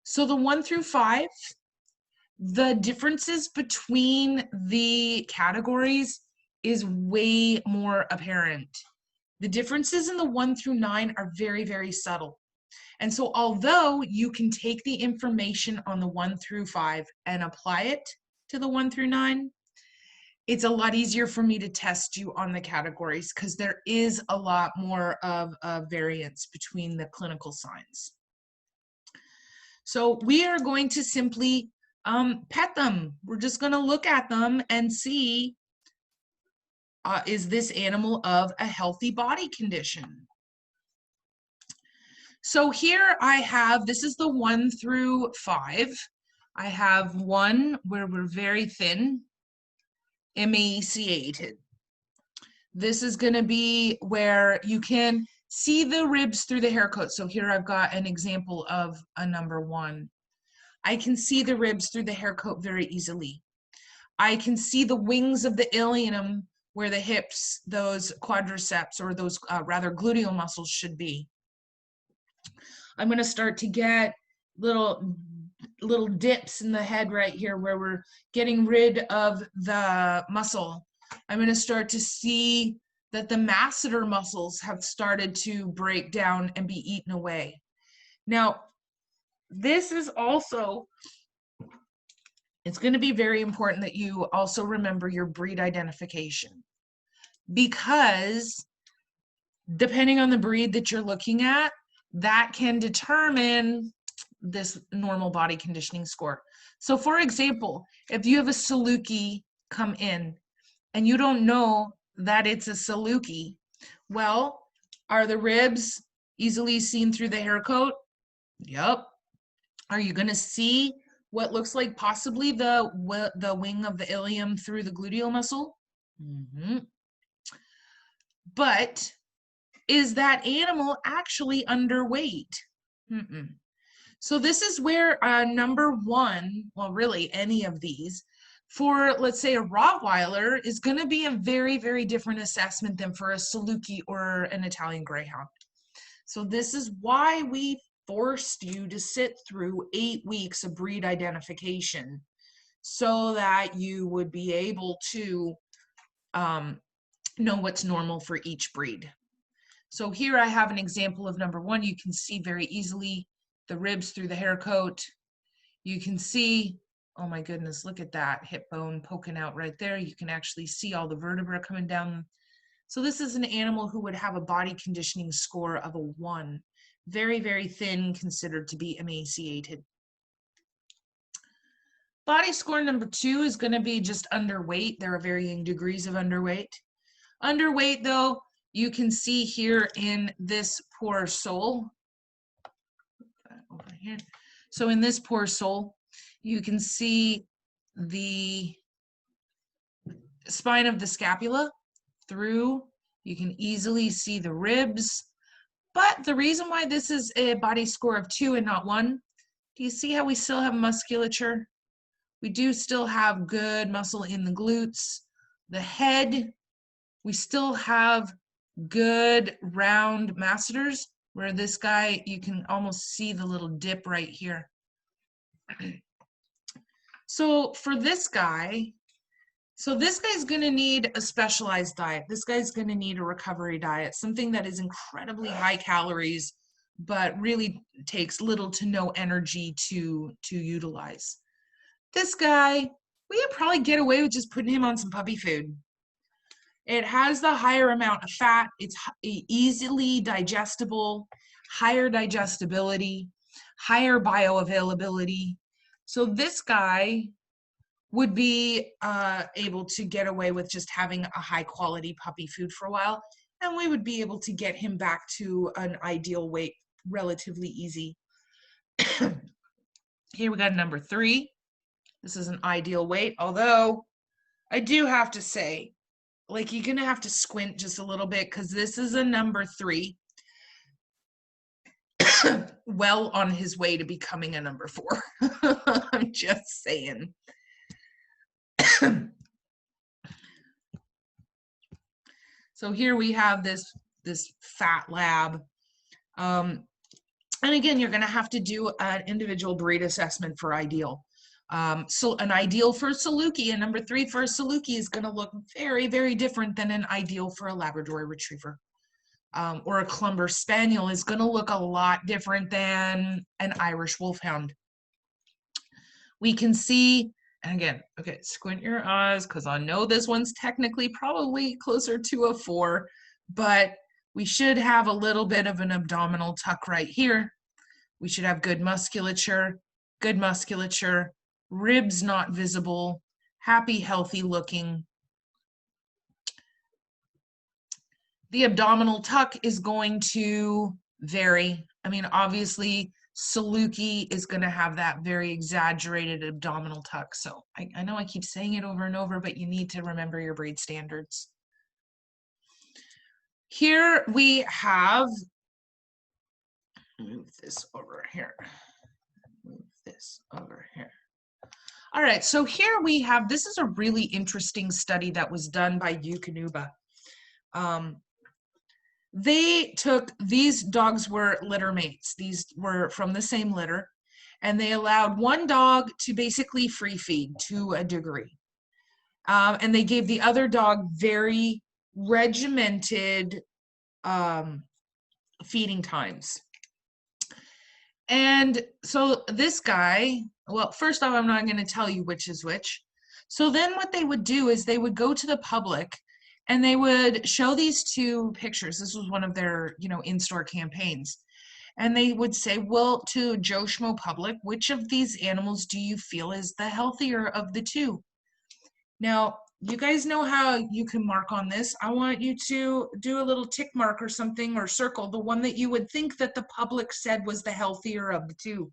So the 1 through 5, the differences between the categories is way more apparent. The differences in the 1 through 9 are very, very subtle. And so although you can take the information on the 1 through 5 and apply it to the 1 through 9, it's a lot easier for me to test you on the categories because there is a lot more of a variance between the clinical signs. So we are going to simply pet them. We're just going to look at them and see, is this animal of a healthy body condition? So here I have, this is the 1 through 5. I have 1 where we're very thin, emaciated. This is going to be where you can see the ribs through the hair coat. So here I've got an example of a number 1. I can see the ribs through the hair coat very easily. I can see the wings of the ilium where the hips, those quadriceps, or those rather gluteal muscles should be. I'm going to start to get little dips in the head right here where we're getting rid of the muscle. I'm going to start to see that the masseter muscles have started to break down and be eaten away. Now, this is also, it's going to be very important that you also remember your breed identification, because depending on the breed that you're looking at, that can determine this normal body conditioning score. So for example, if you have a Saluki come in and you don't know that it's a Saluki, well, are the ribs easily seen through the hair coat? Yep. Are you going to see what looks like possibly the wing of the ilium through the gluteal muscle? Mm-hmm. But is that animal actually underweight? Mm-mm. So this is where number one, well, really any of these, for let's say a Rottweiler is going to be a very, very different assessment than for a Saluki or an Italian Greyhound. So this is why we forced you to sit through 8 weeks of breed identification, so that you would be able to know what's normal for each breed. So here I have an example of number one. You can see very easily the ribs through the hair coat. You can see, oh my goodness, look at that hip bone poking out right there. You can actually see all the vertebrae coming down. So this is an animal who would have a body conditioning score of a 1. Very, very thin, considered to be emaciated. Body score number 2 is going to be just underweight. There are varying degrees of underweight. Underweight, though, you can see here in this poor soul. Over here. So in this poor soul, you can see the spine of the scapula through. You can easily see the ribs. But the reason why this is a body score of 2 and not 1, do you see how we still have musculature? We do still have good muscle in the glutes. The head, we still have good round masseters, where this guy, you can almost see the little dip right here. So for this guy, this guy's going to need a specialized diet. This guy's going to need a recovery diet, something that is incredibly high calories, but really takes little to no energy to utilize. This guy, we could probably get away with just putting him on some puppy food. It has the higher amount of fat. It's easily digestible, higher digestibility, higher bioavailability. So this guy would be able to get away with just having a high quality puppy food for a while, and we would be able to get him back to an ideal weight relatively easy. Here we got number 3. This is an ideal weight, although I do have to say, like, you're gonna have to squint just a little bit, because this is a number 3, well on his way to becoming a number 4. I'm just saying. So here we have this fat lab. And again, you're going to have to do an individual breed assessment for ideal. So an ideal for a Saluki, and number 3 for a Saluki, is going to look very, very different than an ideal for a Labrador Retriever. Or a Clumber Spaniel is going to look a lot different than an Irish Wolfhound. We can see, and again, okay, squint your eyes, because I know this one's technically probably closer to a 4, but we should have a little bit of an abdominal tuck right here. We should have good musculature, ribs not visible, happy, healthy looking. The abdominal tuck is going to vary. I mean, obviously, Saluki is going to have that very exaggerated abdominal tuck. So I know I keep saying it over and over, but you need to remember your breed standards. Here we have, move this over here. Move this over here. All right, so here we have, this is a really interesting study that was done by Eukanuba. They took, these dogs were litter mates. These were from the same litter, and they allowed one dog to basically free feed to a degree. And they gave the other dog very, regimented feeding times. And so this guy, well, first off, I'm not going to tell you which is which. So then what they would do is they would go to the public and they would show these two pictures. This was one of their, in-store campaigns. And they would say, well, to Joe Schmo public, which of these animals do you feel is the healthier of the two? Now, you guys know how you can mark on this. I want you to do a little tick mark or something, or circle the one that you would think that the public said was the healthier of the two.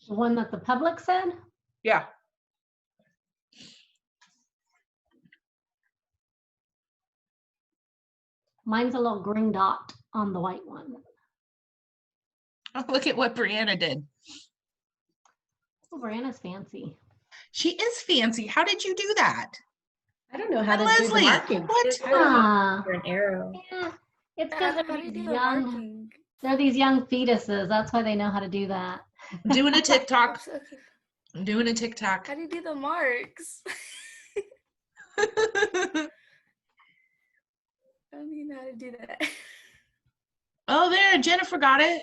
The one that the public said? Yeah. Mine's a little green dot on the white one. Oh, look at what Brianna did. Oh, Brianna's fancy. She is fancy. How did you do that? I don't know how to do Leslie, the marking. what? I don't know Ah, for an arrow. yeah, it's How because do you do the young, marking? they're these young fetuses. That's why they know how to do that. I'm doing a TikTok. Okay. I'm doing a TikTok. How do you do the marks? I don't even know how to do that. Oh, there, Jennifer got it.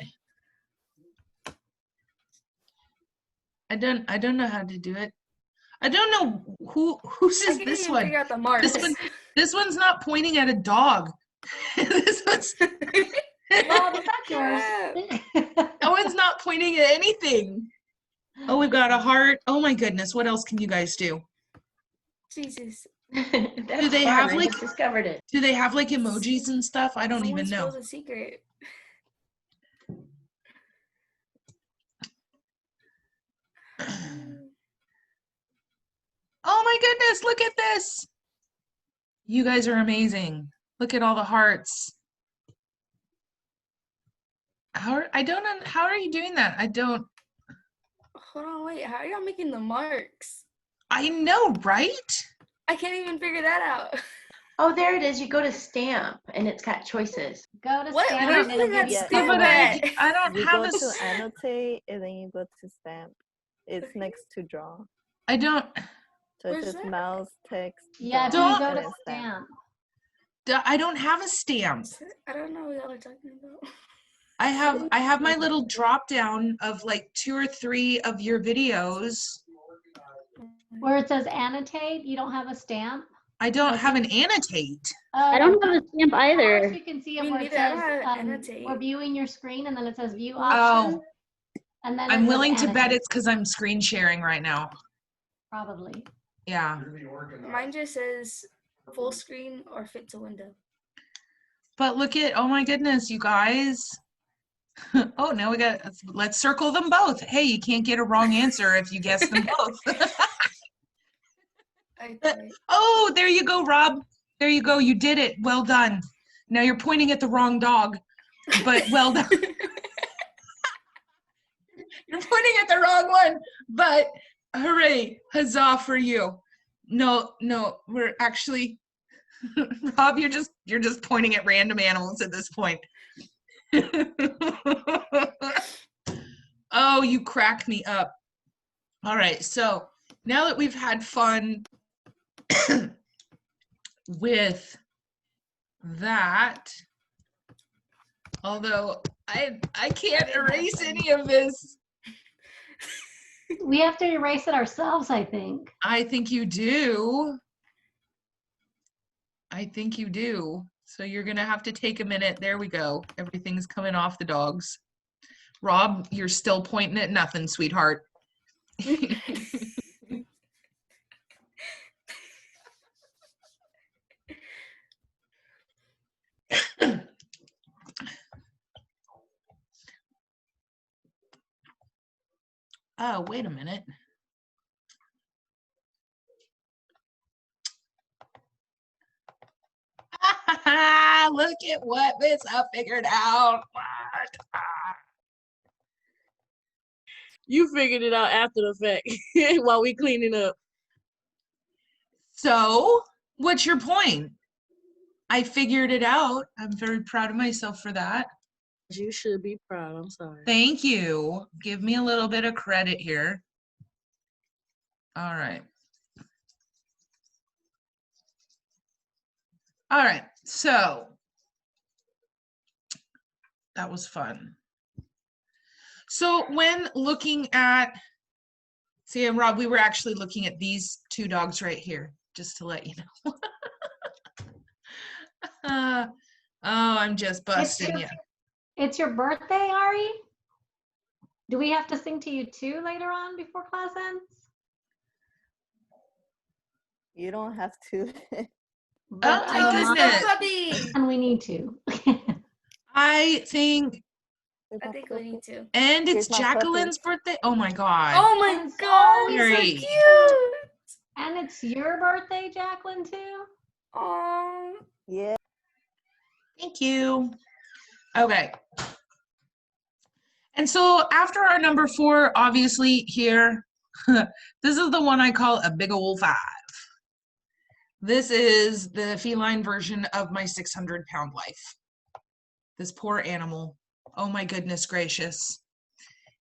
I don't know how to do it. I don't know whose I is can't this even one. figure out the marks. This one's not pointing at a dog. This one's Well, that's Yeah. yours. that one's not pointing at anything. Oh, we've got a heart. Oh my goodness, what else can you guys do? Jesus. That's they fun, have, I like- just discovered it. Do they have like emojis and stuff? I don't Someone even know. spills a secret. Oh my goodness, look at this. You guys are amazing. Look at all the hearts. How are you doing that? Hold on, wait. How are y'all making the marks? I know, right? I can't even figure that out. Oh, there it is. You go to stamp and it's got choices. Go to What? stamp Where and do it'll you give have you Yeah, stamp but at? I don't You have go a to s- annotate and then you go to stamp. It's Okay. next to draw. I don't So it Where's says that? mouse, text, Yeah, if draw, you Don't- go and to then stamp. I don't have a stamp. I don't know what y'all are talking about. I have my little drop down of like 2 or 3 of your videos. Where it says annotate, you don't have a stamp? I don't Okay. have an annotate. I don't have a stamp Ours, either. you can see it Me where it neither. I don't says, have annotate. we're viewing your screen, and then it says view Oh. option. And then it I'm says willing to bet annotate, it's because I'm screen sharing right now. Probably. Yeah. Mine just says full screen or fit to window. But look at, oh my goodness, you guys. Oh, now let's circle them both. Hey, you can't get a wrong answer if you guess them both. I tried. Oh, there you go, Rob. There you go. You did it. Well done. Now you're pointing at the wrong dog, but well done. You're pointing at the wrong one, but hooray, huzzah for you. No, we're actually, Rob, you're just pointing at random animals at this point. Oh, you crack me up. All right, so now that we've had fun with that, although I can't erase any of this. We have to erase it ourselves, I think. I think you do. I think you do. So you're gonna have to take a minute. There we go. Everything's coming off the dogs. Rob, you're still pointing at nothing, sweetheart. Oh, wait a minute. Look at what Miss I figured out. What? You figured it out after the fact while we cleaning up. So, what's your point? I figured it out. I'm very proud of myself for that. You should be proud. I'm sorry. Thank you. Give me a little bit of credit here. All right. All right, so that was fun. So when looking at, see, and Rob, we were actually looking at these two dogs right here, just to let you know. Oh, I'm just busting you. It's your birthday, Ari? Do we have to sing to you too later on before class ends? You don't have to. But my Oh, it's goodness. the puppy. and we need to. I think, I think we need to. and it's Here's my puppy. Jacqueline's birthday. Oh my God. Oh my And so god, he's so Very. cute. And it's your birthday, Jacqueline, too? Oh, Yeah. Thank you. Okay. And so after our number 4, obviously here, this is the one I call a big old 5. This is the feline version of my 600-pound life. This poor animal. Oh my goodness gracious.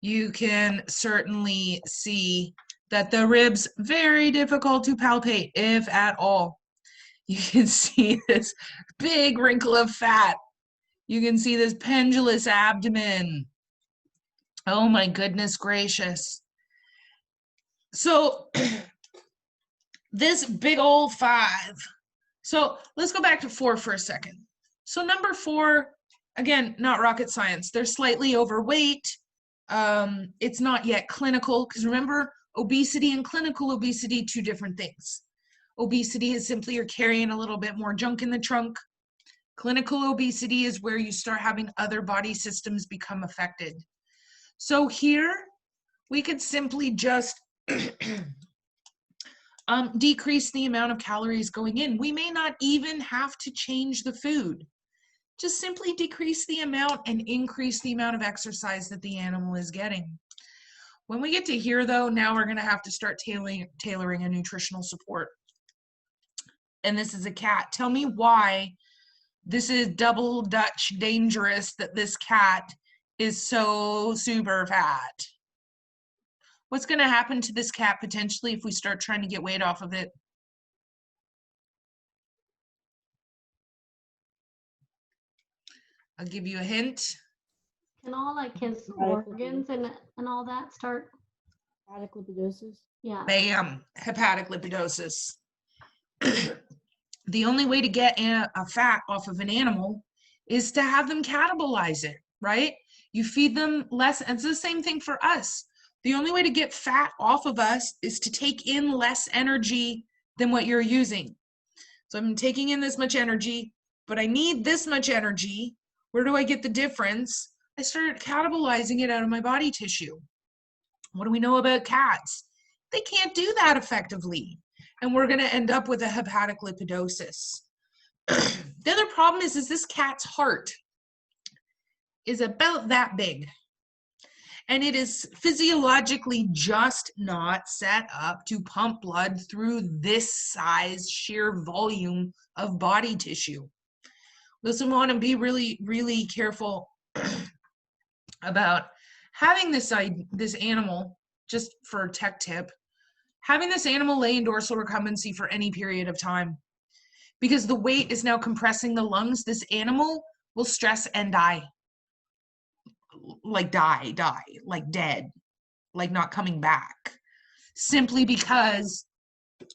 You can certainly see that the ribs, very difficult to palpate, if at all. You can see this big wrinkle of fat. You can see this pendulous abdomen. Oh my goodness gracious. So this big old 5. So let's go back to 4 for a second. So number 4, again, not rocket science. They're slightly overweight. It's not yet clinical, because remember, obesity and clinical obesity, 2 different things. Obesity is simply you're carrying a little bit more junk in the trunk. Clinical obesity is where you start having other body systems become affected. So here, we could simply just decrease the amount of calories going in. We may not even have to change the food. Just simply decrease the amount and increase the amount of exercise that the animal is getting. When we get to here, though, now we're going to have to start tailoring a nutritional support. And this is a cat. Tell me why this is double Dutch dangerous that this cat is so super fat. What's going to happen to this cat potentially if we start trying to get weight off of it? I'll give you a hint. Can all like his Right. organs and all that start? Hepatic lipidosis. Yeah. Bam, hepatic lipidosis. The only way to get a fat off of an animal is to have them catabolize it, right? You feed them less, and it's the same thing for us. The only way to get fat off of us is to take in less energy than what you're using. So I'm taking in this much energy, but I need this much energy. Where do I get the difference? I start catabolizing it out of my body tissue. What do we know about cats? They can't do that effectively. And we're going to end up with a hepatic lipidosis. The other problem is this cat's heart is about that big. And it is physiologically just not set up to pump blood through this size, sheer volume of body tissue. Listen, want to be really, really careful about having this animal, just for a tech tip, having this animal lay in dorsal recumbency for any period of time. Because the weight is now compressing the lungs, this animal will stress and die. Like die, like dead, like not coming back. Simply because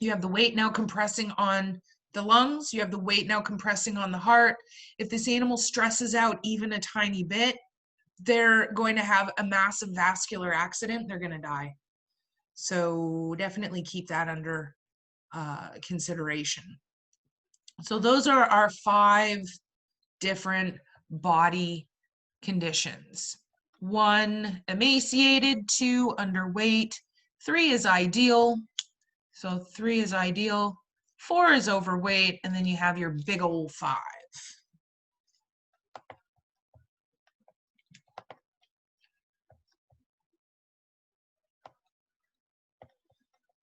you have the weight now compressing on the lungs, you have the weight now compressing on the heart. If this animal stresses out even a tiny bit, they're going to have a massive vascular accident. They're going to die. So definitely keep that under consideration. So those are our 5 different body conditions. 1, emaciated. 2, underweight. 3 is ideal. So 3 is ideal. 4 is overweight. And then you have your big old 5.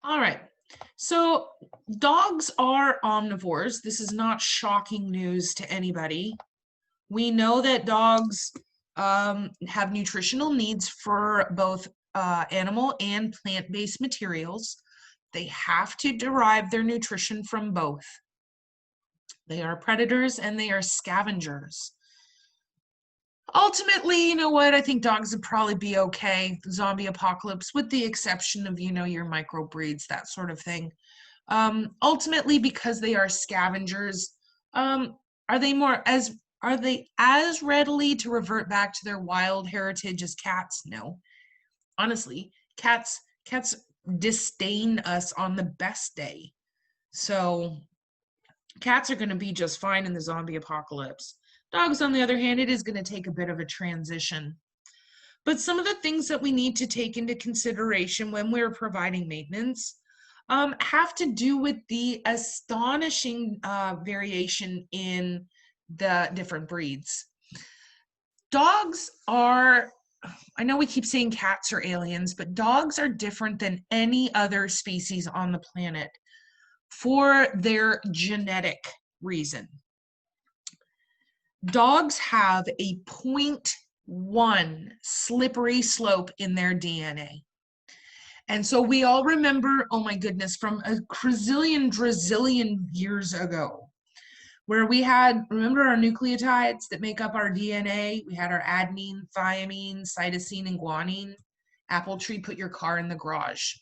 All right. So dogs are omnivores. This is not shocking news to anybody. We know that dogs have nutritional needs for both animal and plant-based materials. They have to derive their nutrition from both. They are predators and they are scavengers. Ultimately, you know what? I think dogs would probably be okay. Zombie apocalypse, with the exception of, your microbreeds, that sort of thing. Ultimately, because they are scavengers, are they as readily to revert back to their wild heritage as cats? No. Honestly, cats disdain us on the best day. So cats are going to be just fine in the zombie apocalypse. Dogs, on the other hand, it is going to take a bit of a transition. But some of the things that we need to take into consideration when we're providing maintenance have to do with the astonishing variation in the different breeds. Dogs are, I know we keep saying cats are aliens, but dogs are different than any other species on the planet for their genetic reason. Dogs have a 0.1 slippery slope in their DNA. And so we all remember, oh my goodness, from a drazillion years ago, where we had, remember our nucleotides that make up our DNA? We had our adenine, thymine, cytosine, and guanine. Apple tree, put your car in the garage.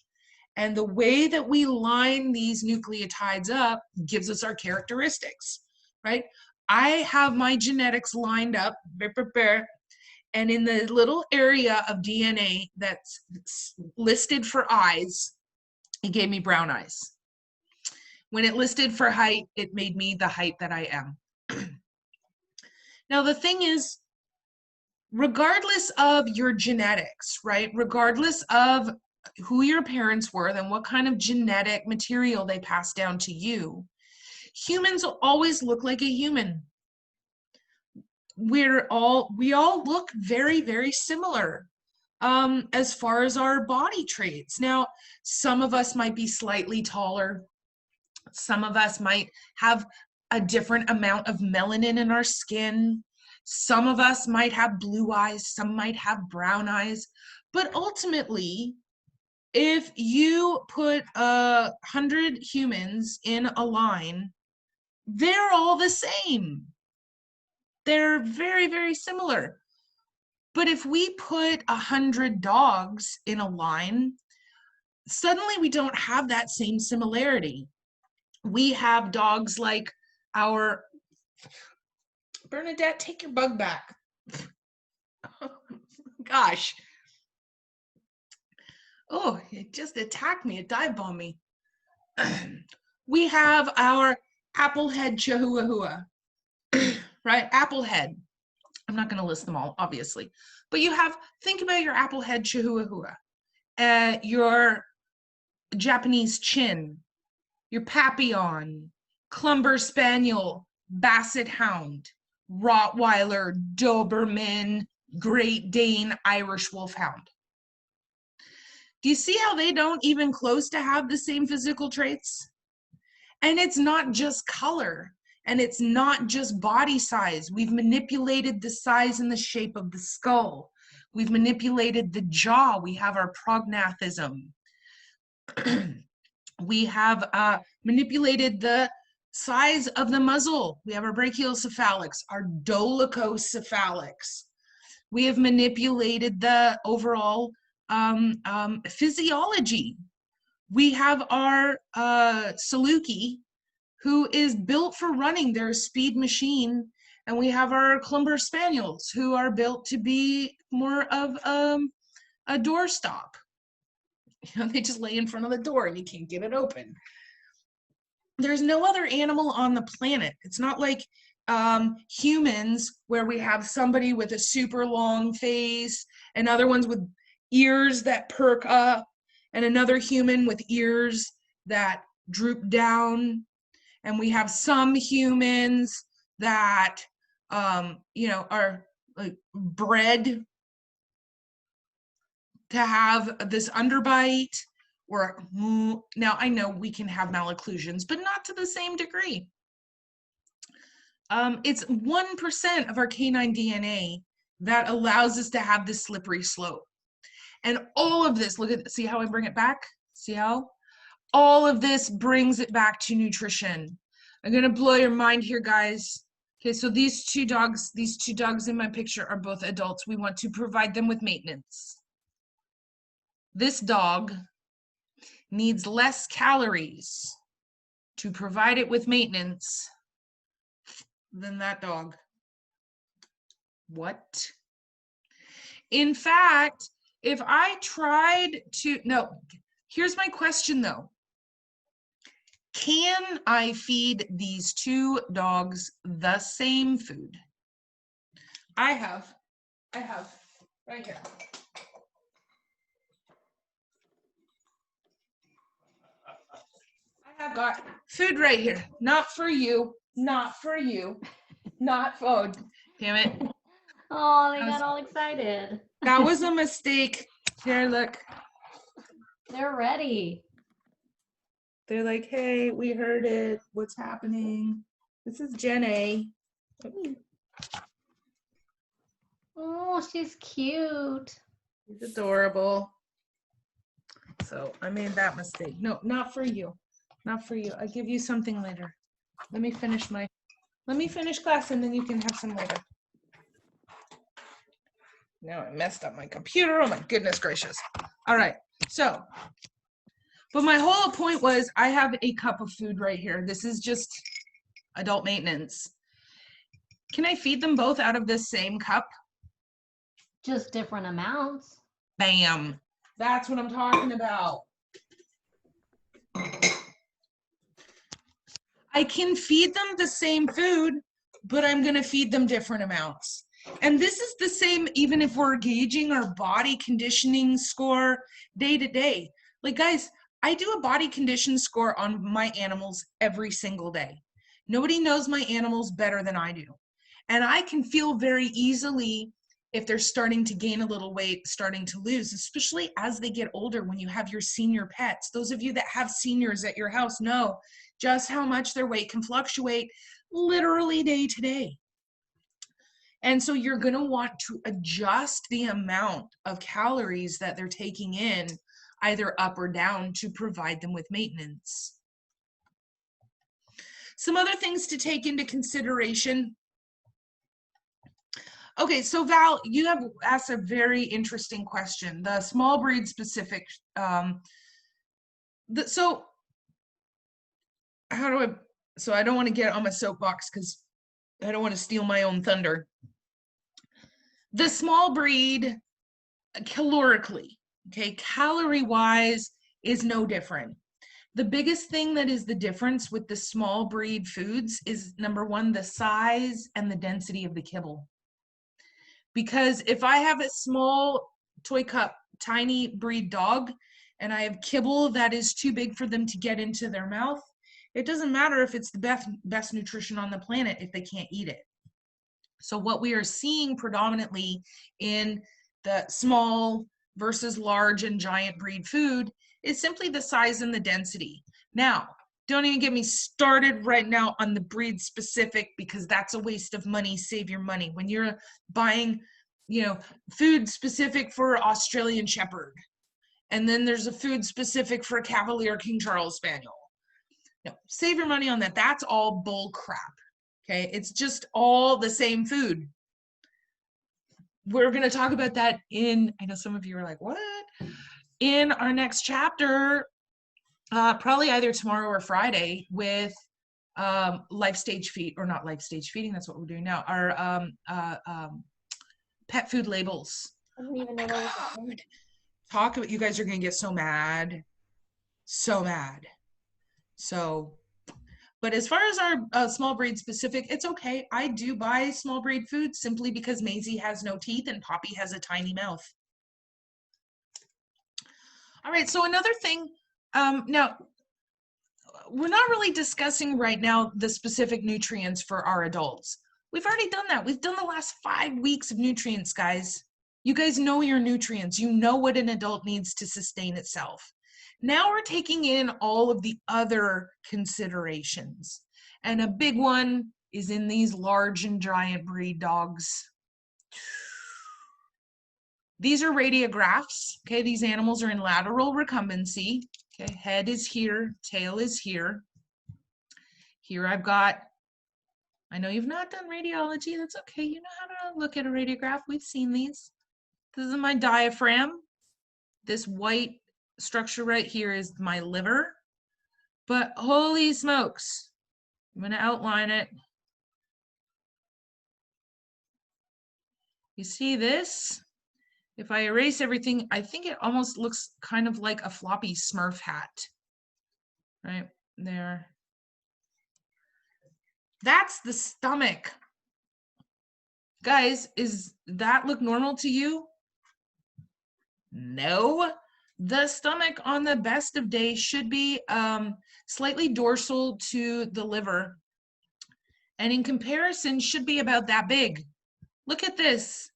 And the way that we line these nucleotides up gives us our characteristics, right? I have my genetics lined up, and in the little area of DNA that's listed for eyes, it gave me brown eyes. When it listed for height, it made me the height that I am. Now, the thing is, regardless of your genetics, right? Regardless of who your parents were, then what kind of genetic material they passed down to you, humans will always look like a human. We all look very, very similar as far as our body traits. Now, some of us might be slightly taller. Some of us might have a different amount of melanin in our skin. Some of us might have blue eyes. Some might have brown eyes. But ultimately, if you put 100 humans in a line, they're all the same. They're very, very similar. But if we put 100 dogs in a line, suddenly we don't have that same similarity. We have dogs like our, Bernadette, take your bug back. Gosh. Oh, it just attacked me. It dive bombed me. We have our applehead chihuahua, right? Applehead. I'm not going to list them all, obviously. But think about your applehead chihuahua, your Japanese chin, your Papillon, Clumber Spaniel, Basset Hound, Rottweiler, Doberman, Great Dane, Irish Wolfhound. Do you see how they don't even close to have the same physical traits? And it's not just color, and it's not just body size. We've manipulated the size and the shape of the skull. We've manipulated the jaw. We have our prognathism. We have manipulated the size of the muzzle. We have our brachiocephalix, our dolichocephalix. We have manipulated the overall physiology. We have our Saluki, who is built for running. They're a speed machine. And we have our Clumber Spaniels, who are built to be more of a doorstop. They just lay in front of the door and you can't get it open. There's no other animal on the planet. It's not like humans, where we have somebody with a super long face and other ones with ears that perk up, and another human with ears that droop down. And we have some humans that, are like bred to have this underbite, or now I know we can have malocclusions, but not to the same degree. It's 1% of our canine DNA that allows us to have this slippery slope. And all of this, see how I bring it back? See how? All of this brings it back to nutrition. I'm gonna blow your mind here, guys. Okay, so these two dogs in my picture are both adults. We want to provide them with maintenance. This dog needs less calories to provide it with maintenance than that dog. What? In fact, if I tried to, no, here's my question though. Can I feed these two dogs the same food? I have right here. I have got food right here. Not for you, not for you, not for, oh, damn it. Oh, they got all excited. That was a mistake. Here, look. They're ready. They're like, hey, we heard it. What's happening? This is Jenny. Oh, she's cute. She's adorable. So I made that mistake. No, not for you. Not for you. I'll give you something later. Let me finish class and then you can have some later. Now I messed up my computer. Oh my goodness gracious. All right. So, but my whole point was I have a cup of food right here. This is just adult maintenance. Can I feed them both out of this same cup? Just different amounts. Bam. That's what I'm talking about. I can feed them the same food, but I'm going to feed them different amounts. And this is the same even if we're gauging our body conditioning score day to day. Like, guys, I do a body condition score on my animals every single day. Nobody knows my animals better than I do. And I can feel very easily if they're starting to gain a little weight, starting to lose, especially as they get older when you have your senior pets. Those of you that have seniors at your house know just how much their weight can fluctuate literally day to day. And so you're going to want to adjust the amount of calories that they're taking in, either up or down, to provide them with maintenance. Some other things to take into consideration. Okay, so Val, you have asked a very interesting question. The small breed specific. So I don't want to get on my soapbox because I don't want to steal my own thunder. The small breed, calorically, okay, calorie-wise is no different. The biggest thing that is the difference with the small breed foods is, number one, the size and the density of the kibble. Because if I have a small toy cup, tiny breed dog, and I have kibble that is too big for them to get into their mouth, it doesn't matter if it's the best nutrition on the planet if they can't eat it. So what we are seeing predominantly in the small versus large and giant breed food is simply the size and the density. Now, don't even get me started right now on the breed specific, because that's a waste of money. Save your money. When you're buying, food specific for Australian Shepherd, and then there's a food specific for Cavalier King Charles Spaniel. No, save your money on that. That's all bull crap. Okay, it's just all the same food. We're going to talk about that I know some of you are like, what? In our next chapter, probably either tomorrow or Friday, with life stage feed, or not life stage feeding, that's what we're doing now, our pet food labels. I didn't even know that was a thing. Talk about, you guys are going to get so mad. So mad. So, but as far as our small breed specific, it's okay. I do buy small breed food simply because Maisie has no teeth and Poppy has a tiny mouth. All right, so another thing, now, we're not really discussing right now the specific nutrients for our adults. We've already done that. We've done the last 5 weeks of nutrients, guys. You guys know your nutrients. You know what an adult needs to sustain itself. Now we're taking in all of the other considerations. And a big one is in these large and giant breed dogs. These are radiographs. Okay, these animals are in lateral recumbency. Okay, head is here, tail is here. Here I know you've not done radiology. That's okay. You know how to look at a radiograph. We've seen these. This is my diaphragm. This white structure right here is my liver. But holy smokes, I'm going to outline it. You see this? If I erase everything, I think it almost looks kind of like a floppy Smurf hat. Right there. That's the stomach. Guys, is that look normal to you? No. The stomach on the best of days should be slightly dorsal to the liver. And in comparison, should be about that big. Look at this.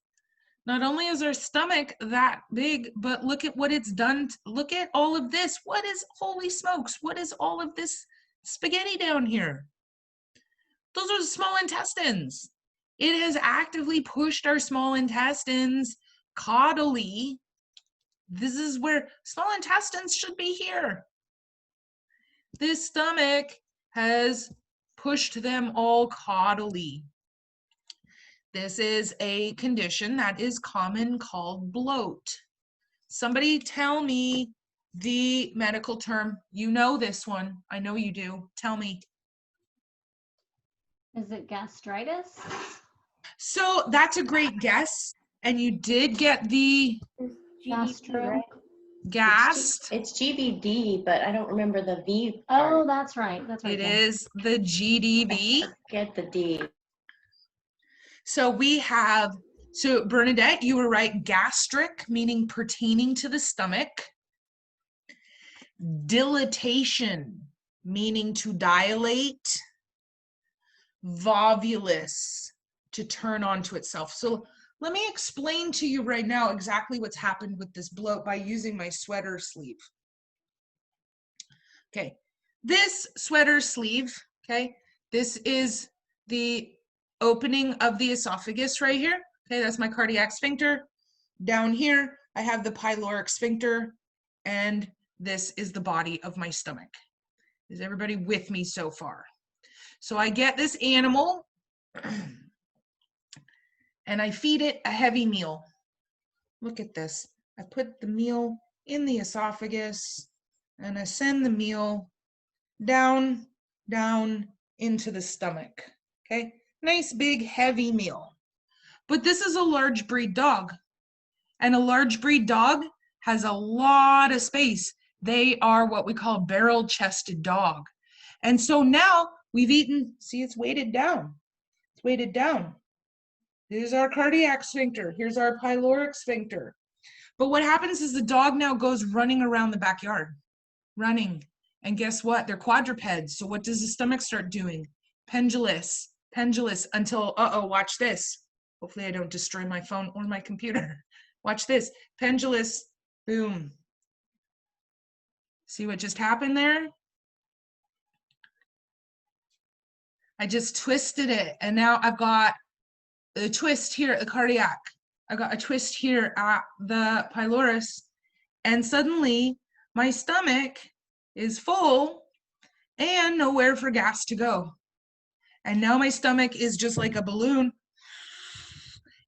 Not only is our stomach that big, but look at what it's done. Look at all of this. What is, holy smokes, what is all of this spaghetti down here? Those are the small intestines. It has actively pushed our small intestines caudally. This is where small intestines should be here. This stomach has pushed them all caudally. This is a condition that is common called bloat. Somebody tell me the medical term. You know this one. I know you do. Tell me. Is it gastritis? So that's a great guess. And you did get the Gastro. gast. It's GBD, but I don't remember the V Oh, part. that's right. That's right. It yeah. is the GDV. Get the D. So we have, so Bernadette, you were right, gastric, meaning pertaining to the stomach. Dilatation, meaning to dilate. Volvulus, to turn onto itself. So let me explain to you right now exactly what's happened with this bloat by using my sweater sleeve. Okay, this sweater sleeve, okay, this is the opening of the esophagus right here. Okay, that's my cardiac sphincter. Down here, I have the pyloric sphincter, and this is the body of my stomach. Is everybody with me so far? So I get this animal, and I feed it a heavy meal. Look at this. I put the meal in the esophagus, and I send the meal down into the stomach. Okay, nice big heavy meal. But this is a large breed dog, and a large breed dog has a lot of space. They are what we call a barrel-chested dog. And so now we've eaten, see, it's weighted down. It's weighted down. Here's our cardiac sphincter. Here's our pyloric sphincter. But what happens is the dog now goes running around the backyard, running. And guess what? They're quadrupeds. So what does the stomach start doing? Pendulous until, uh-oh, watch this. Hopefully I don't destroy my phone or my computer. Watch this. Pendulous, boom. See what just happened there? I just twisted it, and now I've got a twist here at the cardiac. I got a twist here at the pylorus, and suddenly my stomach is full and nowhere for gas to go. And now my stomach is just like a balloon,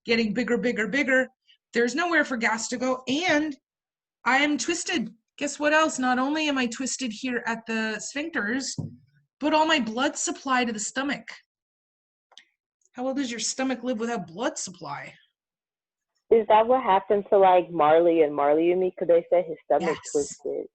getting bigger, bigger, bigger. There's nowhere for gas to go, and I am twisted. Guess what else? Not only am I twisted here at the sphincters, but all my blood supply to the stomach. How well does your stomach live without blood supply? Is that what happened to like Marley and me? Because they said his stomach twisted.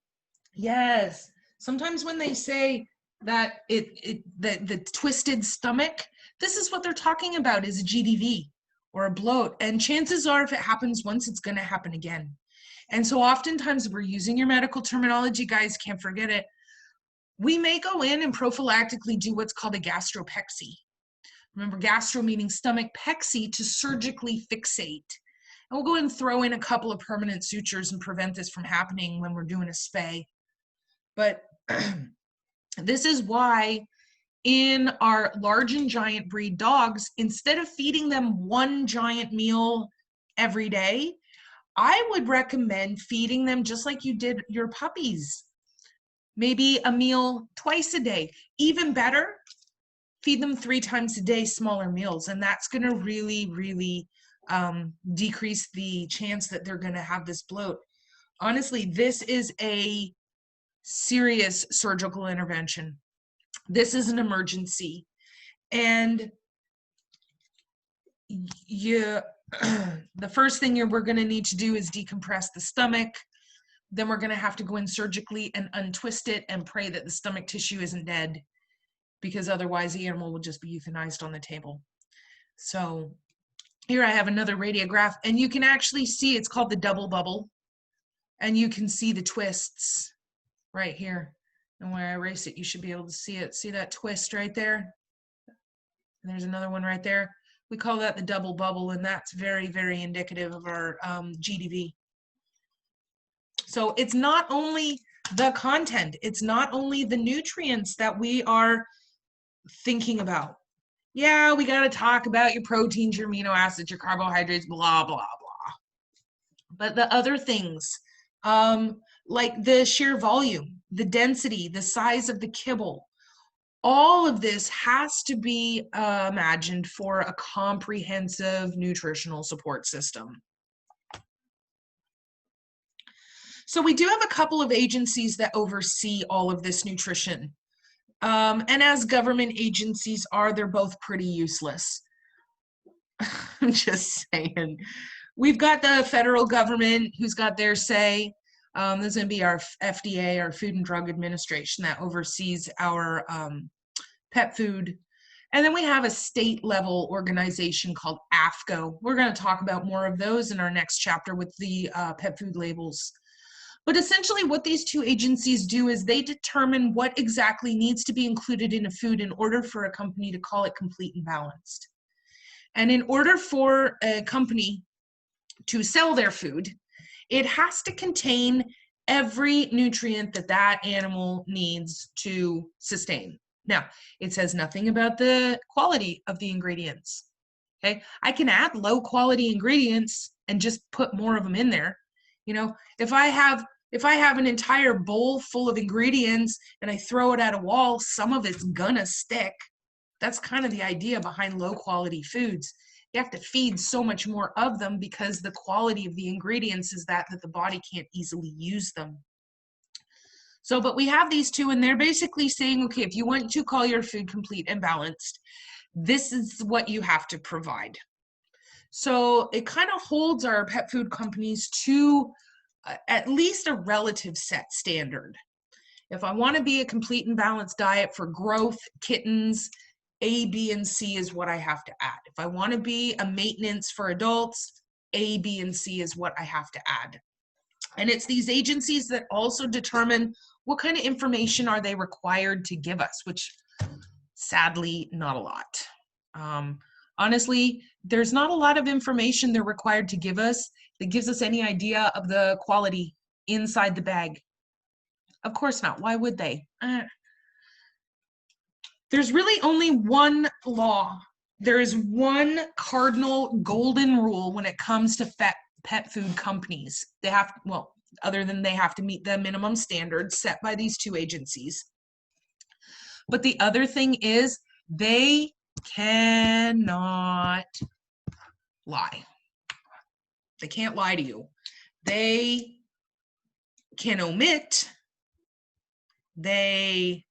Yes. Sometimes when they say that the twisted stomach, this is what they're talking about, is a GDV or a bloat. And chances are if it happens once, it's going to happen again. And so oftentimes we're using your medical terminology, guys, can't forget it. We may go in and prophylactically do what's called a gastropexy. Remember, gastro meaning stomach, pexy to surgically fixate. And we'll go and throw in a couple of permanent sutures and prevent this from happening when we're doing a spay. But this is why in our large and giant breed dogs, instead of feeding them one giant meal every day, I would recommend feeding them just like you did your puppies. Maybe a meal twice a day. Even better, feed them 3 times a day, smaller meals. And that's going to really, really decrease the chance that they're going to have this bloat. Honestly, this is a serious surgical intervention. This is an emergency. And the first thing we're going to need to do is decompress the stomach. Then we're going to have to go in surgically and untwist it and pray that the stomach tissue isn't dead, because otherwise the animal will just be euthanized on the table. So here I have another radiograph, and you can actually see it's called the double bubble, and you can see the twists right here. And when I erase it, you should be able to see it. See that twist right there? And there's another one right there. We call that the double bubble, and that's very, very indicative of our GDV. So it's not only the content, it's not only the nutrients that we are thinking about. Yeah, we got to talk about your proteins, your amino acids, your carbohydrates, blah, blah, blah. But the other things, like the sheer volume, the density, the size of the kibble, all of this has to be imagined for a comprehensive nutritional support system. So we do have a couple of agencies that oversee all of this nutrition. And as government agencies are, they're both pretty useless. I'm just saying. We've got the federal government who's got their say. There's going to be our FDA, our Food and Drug Administration, that oversees our pet food. And then we have a state level organization called AAFCO. We're going to talk about more of those in our next chapter with the pet food labels. But essentially what these two agencies do is they determine what exactly needs to be included in a food in order for a company to call it complete and balanced. And in order for a company to sell their food, it has to contain every nutrient that that animal needs to sustain. Now, it says nothing about the quality of the ingredients. Okay, I can add low quality ingredients and just put more of them in there. You know, if I have an entire bowl full of ingredients and I throw it at a wall, some of it's gonna stick. That's kind of the idea behind low quality foods. You have to feed so much more of them because the quality of the ingredients is that the body can't easily use them. So, but we have these two, and they're basically saying, okay, if you want to call your food complete and balanced, this is what you have to provide. So it kind of holds our pet food companies to at least a relative set standard. If I want to be a complete and balanced diet for growth, kittens, A, B, and C is what I have to add. If I want to be a maintenance for adults, A, B, and C is what I have to add. And it's these agencies that also determine what kind of information are they required to give us, which sadly, not a lot. Honestly, there's not a lot of information they're required to give us that gives us any idea of the quality inside the bag. Of course not. Why would they? There's really only one law. There is one cardinal golden rule when it comes to pet food companies. They have, well, other than they have to meet the minimum standards set by these two agencies. But the other thing is they cannot lie. They can't lie to you. They can omit. They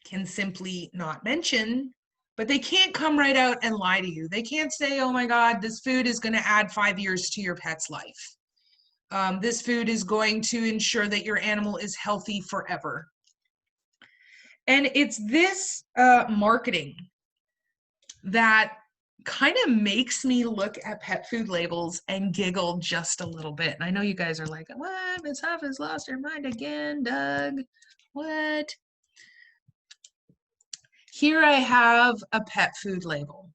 can simply not mention, but they can't come right out and lie to you. They can't say, oh my God, this food is going to add 5 years to your pet's life. This food is going to ensure that your animal is healthy forever. And it's this marketing that kind of makes me look at pet food labels and giggle just a little bit. And I know you guys are like, what? Miss Huff has lost her mind again, Doug. What? Here I have a pet food label.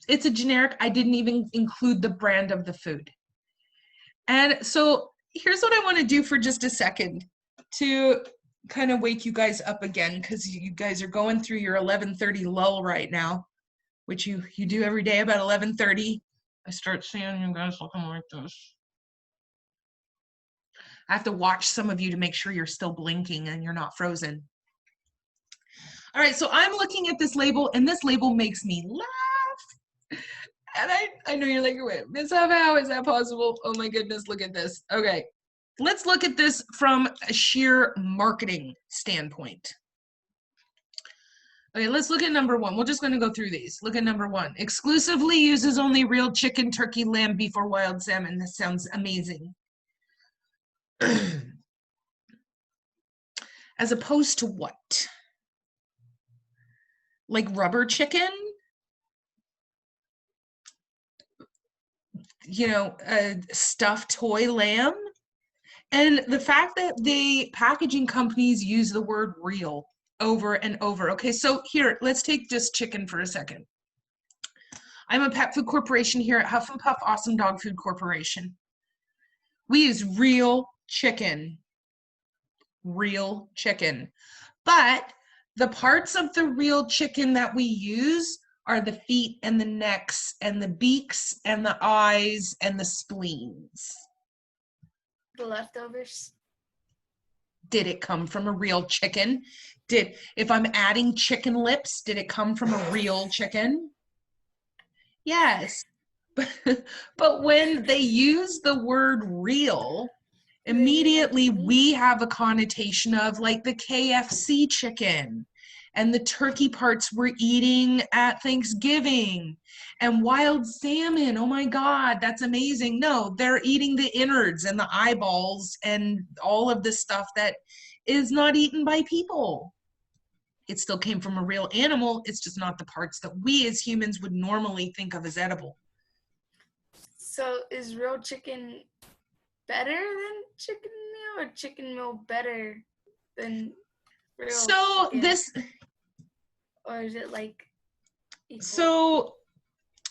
It's a generic. I didn't even include the brand of the food. And so here's what I want to do for just a second to kind of wake you guys up again, because you guys are going through your 11:30 lull right now, which you do every day about 11:30. I start seeing you guys looking like this. I have to watch some of you to make sure you're still blinking and you're not frozen. All right, so I'm looking at this label, and this label makes me laugh. And I know you're like, wait, Miss Huff, how is that possible? Oh my goodness, look at this. Okay, let's look at this from a sheer marketing standpoint. Okay, let's look at number one. We're just going to go through these. Look at number one. Exclusively uses only real chicken, turkey, lamb, beef, or wild salmon. This sounds amazing. As opposed to what? Like rubber chicken? You know, a stuffed toy lamb? And the fact that the packaging companies use the word real over and over. Okay, so here, let's take just chicken for a second. I'm a pet food corporation here at Huff and Puff Awesome Dog Food Corporation. We use real chicken. Real chicken. But the parts of the real chicken that we use are the feet and the necks and the beaks and the eyes and the spleens. The leftovers. Did it come from a real chicken? If I'm adding chicken lips, did it come from a real chicken? Yes. But when they use the word real, immediately we have a connotation of like the KFC chicken and the turkey parts we're eating at Thanksgiving and wild salmon. Oh my God, that's amazing. No, they're eating the innards and the eyeballs and all of this stuff that is not eaten by people. It still came from a real animal. It's just not the parts that we as humans would normally think of as edible. So is real chicken better than chicken meal, or chicken meal better than real So chicken? this, Or is it like equal? so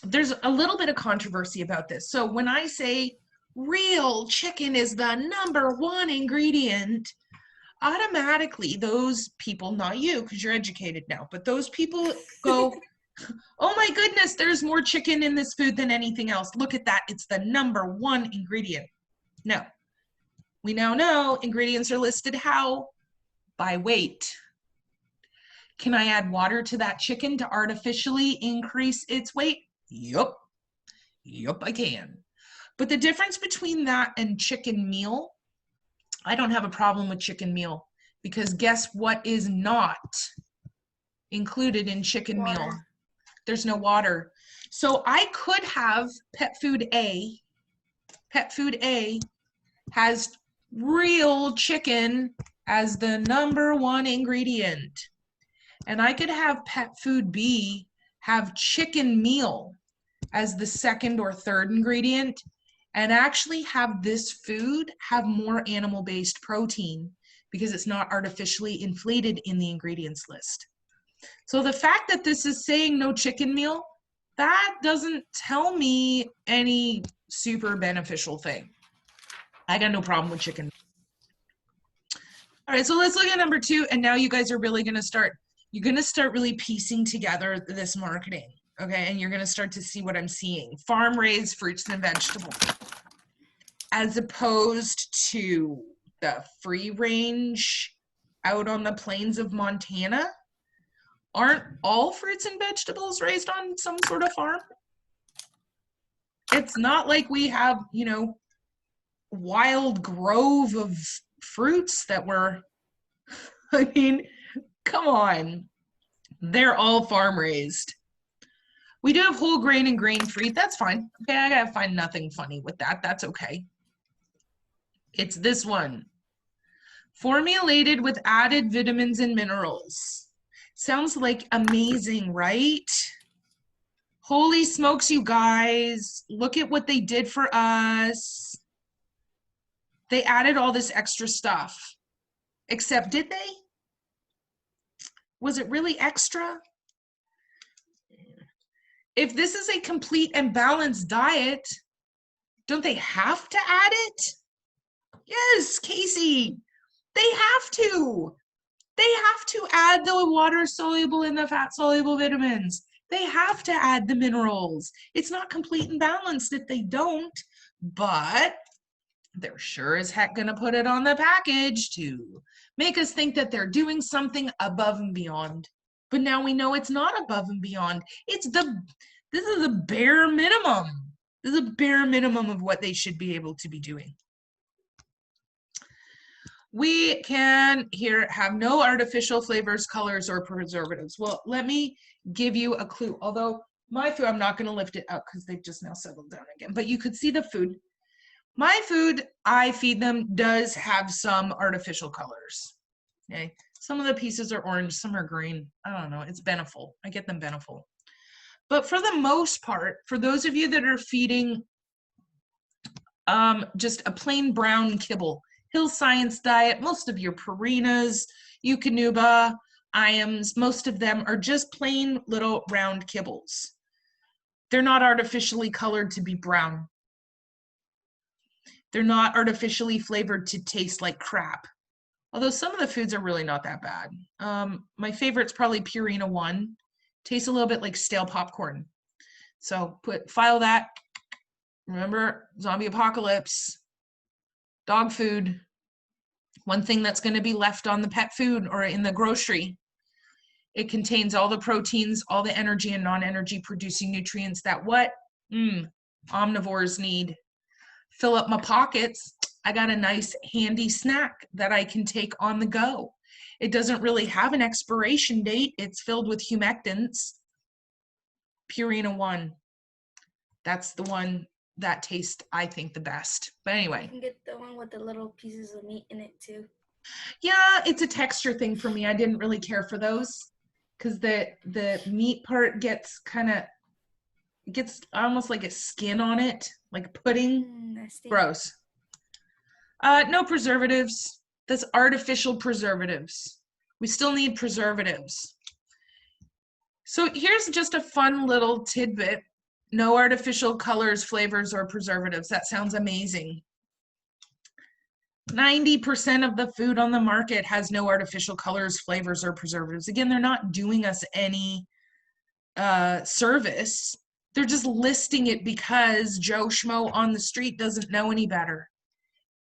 there's a little bit of controversy about this. So when I say real chicken is the #1 ingredient, automatically those people, not you because you're educated now, but those people go, oh my goodness, there's more chicken in this food than anything else. Look at that. It's the #1 ingredient. No. We now know ingredients are listed how? By weight. Can I add water to that chicken to artificially increase its weight? Yup. Yup, I can. But the difference between that and chicken meal, I don't have a problem with chicken meal because guess what is not included in chicken meal? Water. There's no water. So I could have pet food A. Pet food A has real chicken as the #1 ingredient. And I could have pet food B have chicken meal as the 2nd or 3rd ingredient and actually have this food have more animal-based protein because it's not artificially inflated in the ingredients list. So the fact that this is saying no chicken meal, that doesn't tell me any super beneficial thing. I got no problem with chicken. All right, so let's look at number 2, and now you guys are really gonna start, you're gonna start really piecing together this marketing, okay? And you're gonna start to see what I'm seeing. Farm-raised fruits and vegetables, as opposed to the free range out on the plains of Montana. Aren't all fruits and vegetables raised on some sort of farm? It's not like we have, you know, wild grove of fruits that were, I mean, come on. They're all farm raised. We do have whole grain and grain free. That's fine. Okay, I gotta find nothing funny with that. That's okay. It's this one. Formulated with added vitamins and minerals. Sounds like amazing, right? Holy smokes, you guys. Look at what they did for us. They added all this extra stuff. Except, did they? Was it really extra? If this is a complete and balanced diet, don't they have to add it? Yes, Casey, they have to. They have to add the water-soluble and the fat-soluble vitamins. They have to add the minerals. It's not complete and balanced if they don't, but they're sure as heck gonna put it on the package to make us think that they're doing something above and beyond. But now we know it's not above and beyond. This is the bare minimum. This is a bare minimum of what they should be able to be doing. We can here have no artificial flavors, colors, or preservatives. Well, let me give you a clue. Although my food, I'm not going to lift it up because they've just now settled down again. But you could see the food. My food, I feed them, does have some artificial colors. Okay, some of the pieces are orange, some are green. I don't know. It's Beneful. I get them Beneful. But for the most part, for those of you that are feeding just a plain brown kibble, Hill Science Diet, most of your Purinas, Eukanuba, Iams, most of them are just plain little round kibbles. They're not artificially colored to be brown. They're not artificially flavored to taste like crap. Although some of the foods are really not that bad. My favorite's probably Purina One. Tastes a little bit like stale popcorn. So file that. Remember, zombie apocalypse. Dog food, one thing that's going to be left on the pet food or in the grocery. It contains all the proteins, all the energy and non-energy producing nutrients that what? Omnivores need. Fill up my pockets. I got a nice handy snack that I can take on the go. It doesn't really have an expiration date. It's filled with humectants. Purina One. That's the one that tastes, I think, the best. But anyway. You can get the one with the little pieces of meat in it too. Yeah, it's a texture thing for me. I didn't really care for those because the meat part gets almost like a skin on it, like pudding. Nasty. Gross. No preservatives. That's artificial preservatives. We still need preservatives. So here's just a fun little tidbit. No artificial colors, flavors, or preservatives. That sounds amazing. 90% of the food on the market has no artificial colors, flavors, or preservatives. Again, they're not doing us any service. They're just listing it because Joe Schmo on the street doesn't know any better.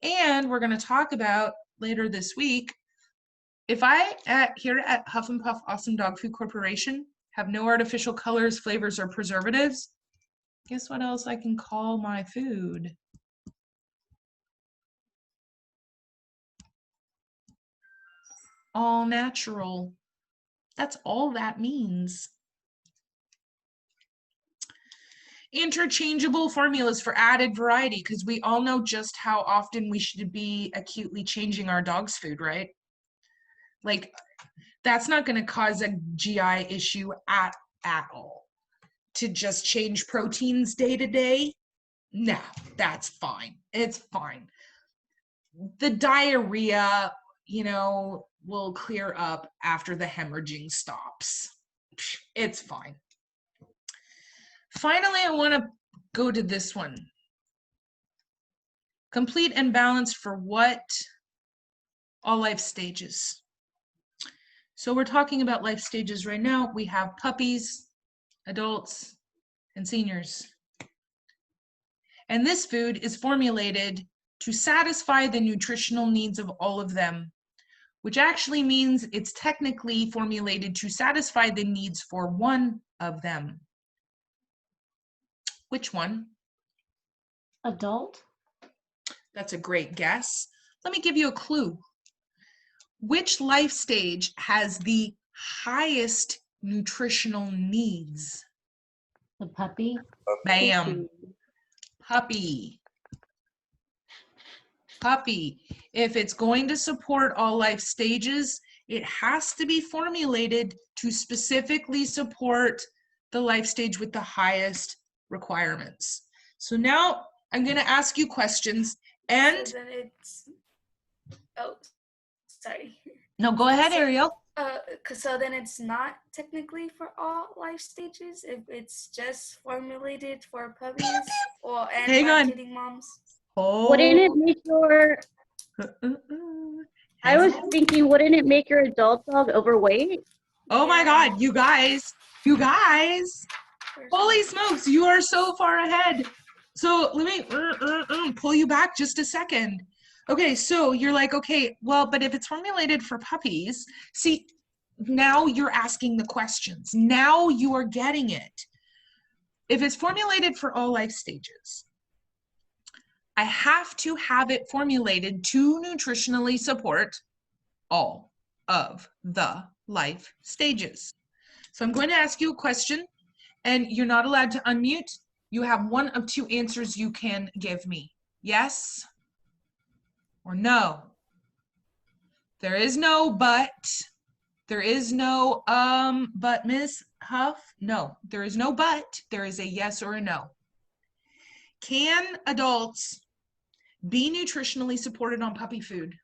And we're going to talk about later this week, if I here at Huff and Puff Awesome Dog Food Corporation have no artificial colors, flavors, or preservatives, guess what else I can call my food? All natural. That's all that means. Interchangeable formulas for added variety, because we all know just how often we should be acutely changing our dog's food, right? Like, that's not going to cause a GI issue at all. To just change proteins day to day, no, that's fine. It's fine. The diarrhea, will clear up after the hemorrhaging stops. It's fine. Finally, I want to go to this one. Complete and balanced for what? All life stages. So we're talking about life stages right now. We have puppies, adults, and seniors. And this food is formulated to satisfy the nutritional needs of all of them, which actually means it's technically formulated to satisfy the needs for one of them. Which one? Adult? That's a great guess. Let me give you a clue. Which life stage has the highest nutritional needs? The puppy? Bam. Puppy. Puppy. If it's going to support all life stages, it has to be formulated to specifically support the life stage with the highest requirements. So now I'm going to ask you questions and... So then it's... Oh, sorry. No, go ahead, Ariel. So then it's not technically for all life stages if it's just formulated for puppies and Hang on. lactating moms. Oh. Wouldn't it make your, I was thinking, wouldn't it make your adult dog overweight? Oh my God, you guys, holy smokes, you are so far ahead. So let me pull you back just a second. Okay, so you're like, okay, well, but if it's formulated for puppies, see, now you're asking the questions. Now you are getting it. If it's formulated for all life stages, I have to have it formulated to nutritionally support all of the life stages. So I'm going to ask you a question, and you're not allowed to unmute. You have one of two answers you can give me. Yes or no. There is no but. There is no but, Ms. Huff. No, there is no but. There is a yes or a no. Can adults be nutritionally supported on puppy food?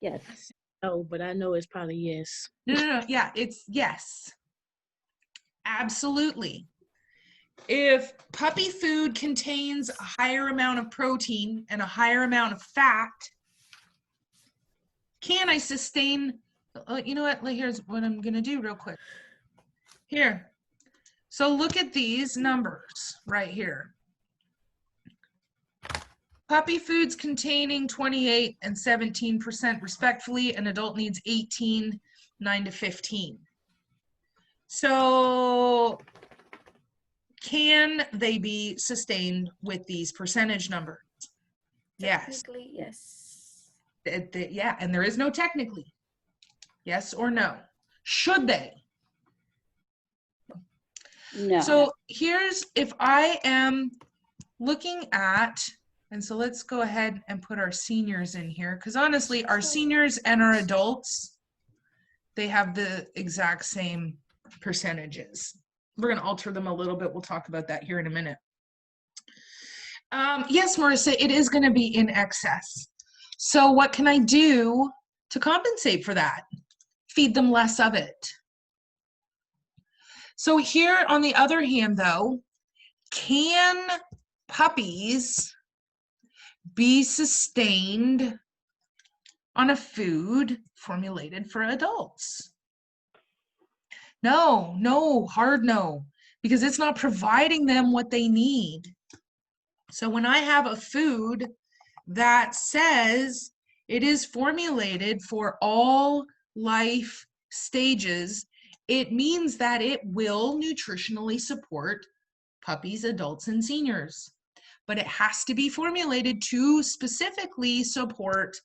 Yes. No, but I know it's probably yes. No. Yeah, it's yes. Absolutely. If puppy food contains a higher amount of protein and a higher amount of fat, can I sustain, you know what, here's what I'm gonna do real quick. Here, so look at these numbers right here. Puppy foods containing 28 and 17% respectively, an adult needs 18, 9 to 15. So can they be sustained with these percentage numbers? Yes. Technically, yes. Yeah, and there is no technically. Yes or no? Should they? No. So here's, if I am looking at, and so let's go ahead and put our seniors in here, because honestly, our seniors and our adults, they have the exact same percentages. We're going to alter them a little bit. We'll talk about that here in a minute. Yes, Marissa, it is going to be in excess. So what can I do to compensate for that? Feed them less of it. So here, on the other hand, though, can puppies be sustained on a food formulated for adults? No, hard no, because it's not providing them what they need. So when I have a food that says it is formulated for all life stages, it means that it will nutritionally support puppies, adults, and seniors. But it has to be formulated to specifically support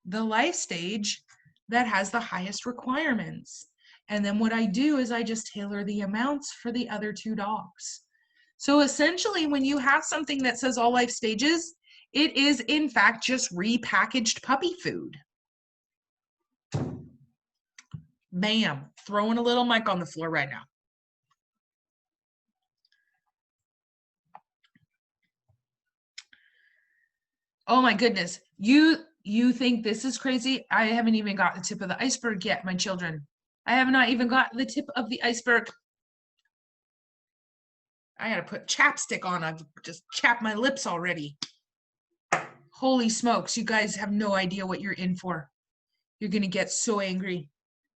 the life stage that has the highest requirements. And then what I do is I just tailor the amounts for the other two dogs. So essentially, when you have something that says all life stages, it is in fact just repackaged puppy food. Bam, throwing a little mic on the floor right now. Oh my goodness, you think this is crazy? I haven't even got the tip of the iceberg yet, my children. I have not even got the tip of the iceberg. I gotta put chapstick on. I've just chapped my lips already. Holy smokes, you guys have no idea what you're in for. You're gonna get so angry,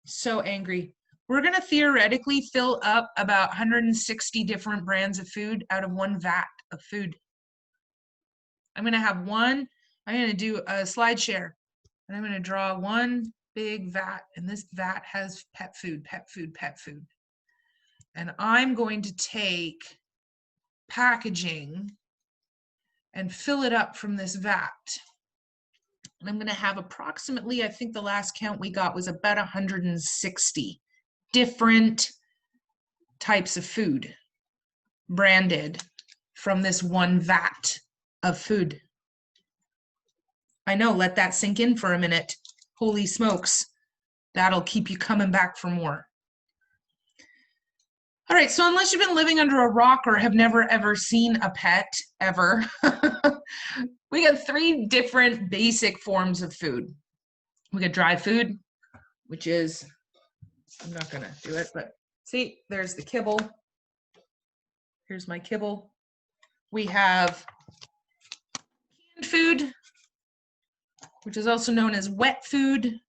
so angry. We're gonna theoretically fill up about 160 different brands of food out of one vat of food. I'm gonna do a slide share, and I'm gonna draw one big vat, and this vat has pet food, pet food, pet food. And I'm going to take packaging and fill it up from this vat. And I'm going to have approximately, I think the last count we got was about 160 different types of food branded from this one vat of food. I know, let that sink in for a minute. Holy smokes, that'll keep you coming back for more. All right, so unless you've been living under a rock or have never ever seen a pet ever, we got 3 different basic forms of food. We got dry food, which is, I'm not gonna do it, but see, there's the kibble. Here's my kibble. We have canned food, which is also known as wet food.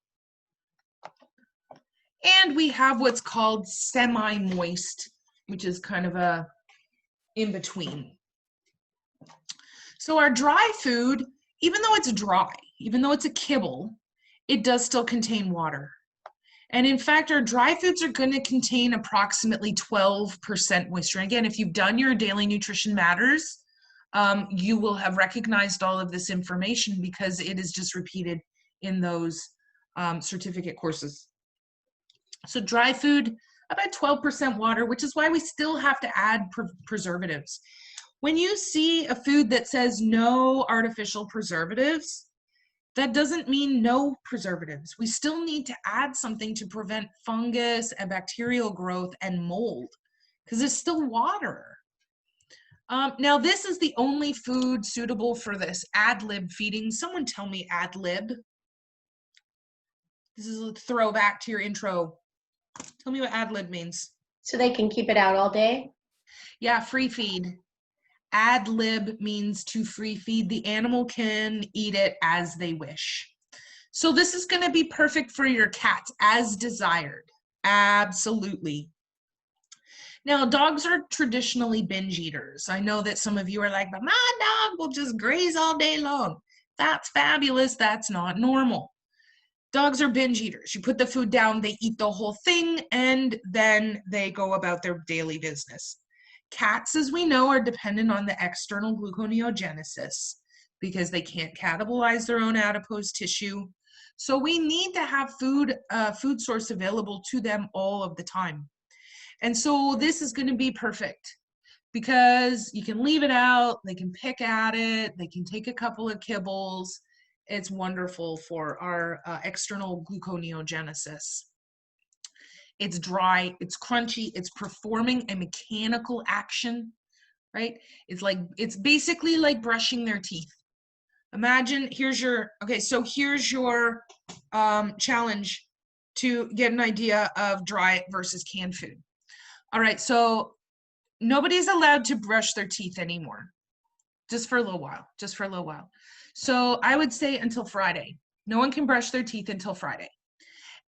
And we have what's called semi-moist, which is kind of a in-between. So our dry food, even though it's dry, even though it's a kibble, it does still contain water. And in fact, our dry foods are going to contain approximately 12% moisture. Again, if you've done your Daily Nutrition Matters, you will have recognized all of this information because it is just repeated in those certificate courses. So dry food, about 12% water, which is why we still have to add preservatives. When you see a food that says no artificial preservatives, that doesn't mean no preservatives. We still need to add something to prevent fungus and bacterial growth and mold because there's still water. Now, this is the only food suitable for this ad lib feeding. Someone tell me ad lib. This is a throwback to your intro. Tell me what ad lib means. So they can keep it out all day? Yeah, free feed. Ad lib means to free feed. The animal can eat it as they wish. So this is going to be perfect for your cats as desired. Absolutely. Now, dogs are traditionally binge eaters. I know that some of you are like, but my dog will just graze all day long. That's fabulous. That's not normal. Dogs are binge eaters. You put the food down, they eat the whole thing, and then they go about their daily business. Cats, as we know, are dependent on the external gluconeogenesis because they can't catabolize their own adipose tissue. So we need to have food source available to them all of the time. And so this is going to be perfect because you can leave it out, they can pick at it, they can take a couple of kibbles. It's wonderful for our external gluconeogenesis. It's dry, it's crunchy, it's performing a mechanical action, right? It's basically like brushing their teeth. Imagine, here's your challenge to get an idea of dry versus canned food. All right, so nobody's allowed to brush their teeth anymore, just for a little while. So I would say until Friday. No one can brush their teeth until Friday.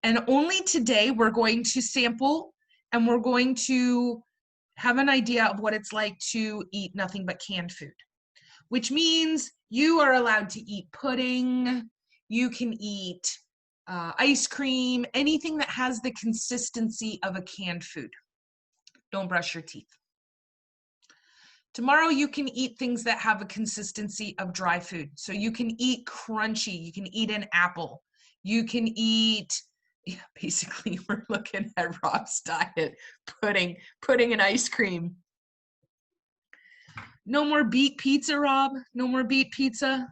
And only today we're going to sample and we're going to have an idea of what it's like to eat nothing but canned food, which means you are allowed to eat pudding, you can eat ice cream, anything that has the consistency of a canned food. Don't brush your teeth. Tomorrow you can eat things that have a consistency of dry food. So you can eat crunchy, you can eat an apple, you can eat, basically we're looking at Rob's diet, pudding and ice cream. No more beet pizza, Rob, no more beet pizza.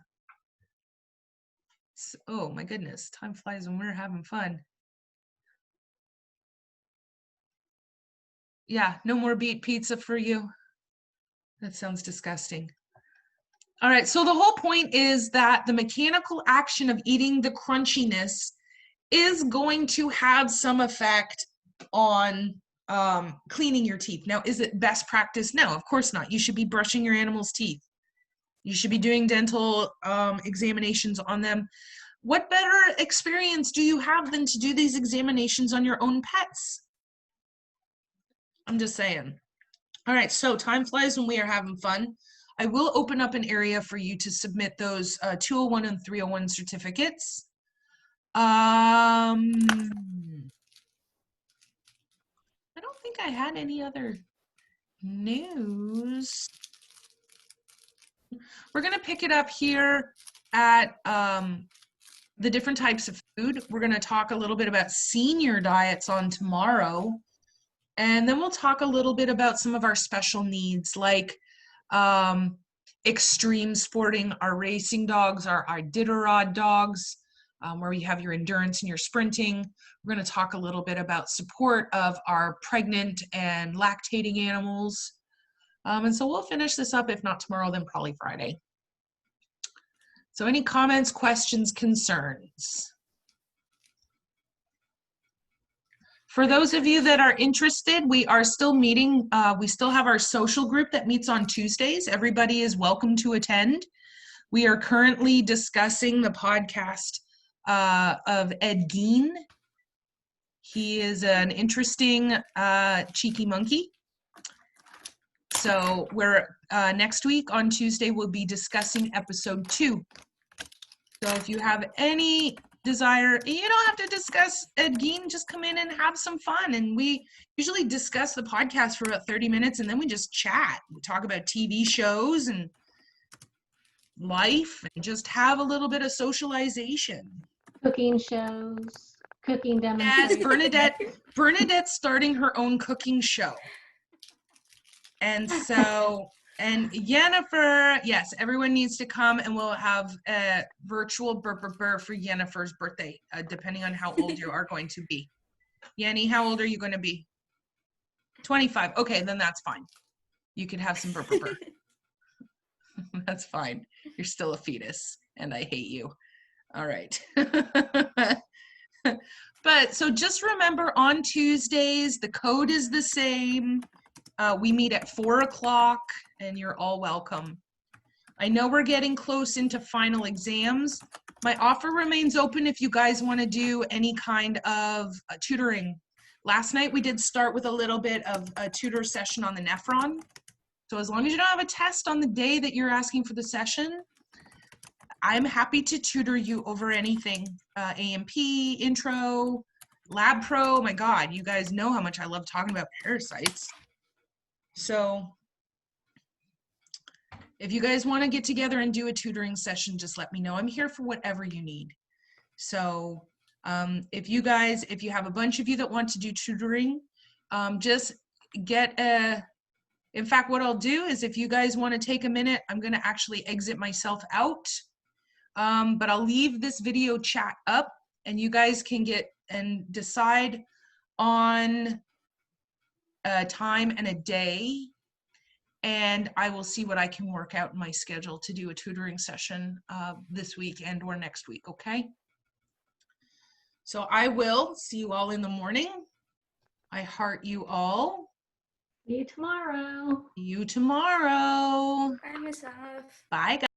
Oh my goodness, time flies when we're having fun. Yeah, no more beet pizza for you. That sounds disgusting. All right, so the whole point is that the mechanical action of eating the crunchiness is going to have some effect on cleaning your teeth. Now, is it best practice? No, of course not. You should be brushing your animal's teeth. You should be doing dental examinations on them. What better experience do you have than to do these examinations on your own pets? I'm just saying. All right, so time flies when we are having fun. I will open up an area for you to submit those 201 and 301 certificates. I don't think I had any other news. We're going to pick it up here at the different types of food. We're going to talk a little bit about senior diets on tomorrow. And then we'll talk a little bit about some of our special needs, like extreme sporting, our racing dogs, our Iditarod dogs, where you have your endurance and your sprinting. We're going to talk a little bit about support of our pregnant and lactating animals. And so we'll finish this up, if not tomorrow, then probably Friday. So any comments, questions, concerns? For those of you that are interested, we are still meeting. We still have our social group that meets on Tuesdays. Everybody is welcome to attend. We are currently discussing the podcast of Ed Gein. He is an interesting, cheeky monkey. So we're next week on Tuesday, we'll be discussing episode 2. So if you have any desire, you don't have to discuss Edgeen, just come in and have some fun. And we usually discuss the podcast for about 30 minutes and then we just chat. We talk about TV shows and life and just have a little bit of socialization. Cooking shows, cooking Yes, demonstrations. Bernadette's starting her own cooking show. And so, and Yennefer, yes, everyone needs to come and we'll have a virtual burr for Yennefer's birthday, depending on how old you are going to be. Yenny, how old are you going to be? 25. Okay, then that's fine. You can have some burr. That's fine. You're still a fetus and I hate you. All right. But so just remember on Tuesdays, the code is the same. We meet at 4 o'clock and you're all welcome. I know we're getting close into final exams. My offer remains open if you guys want to do any kind of tutoring. Last night we did start with a little bit of a tutor session on the Nephron. So as long as you don't have a test on the day that you're asking for the session, I'm happy to tutor you over anything. AMP, intro, Lab Pro. My God, you guys know how much I love talking about parasites. So if you guys want to get together and do a tutoring session, just let me know. I'm here for whatever you need. So if you have a bunch of you that want to do tutoring, just get in fact, what I'll do is if you guys want to take a minute, I'm going to actually exit myself out. But I'll leave this video chat up and you guys can get and decide on a time and a day. And I will see what I can work out in my schedule to do a tutoring session this week and or next week, okay? So I will see you all in the morning. I heart you all. See you tomorrow. See you tomorrow. Bye, Miss Olive. Bye, guys.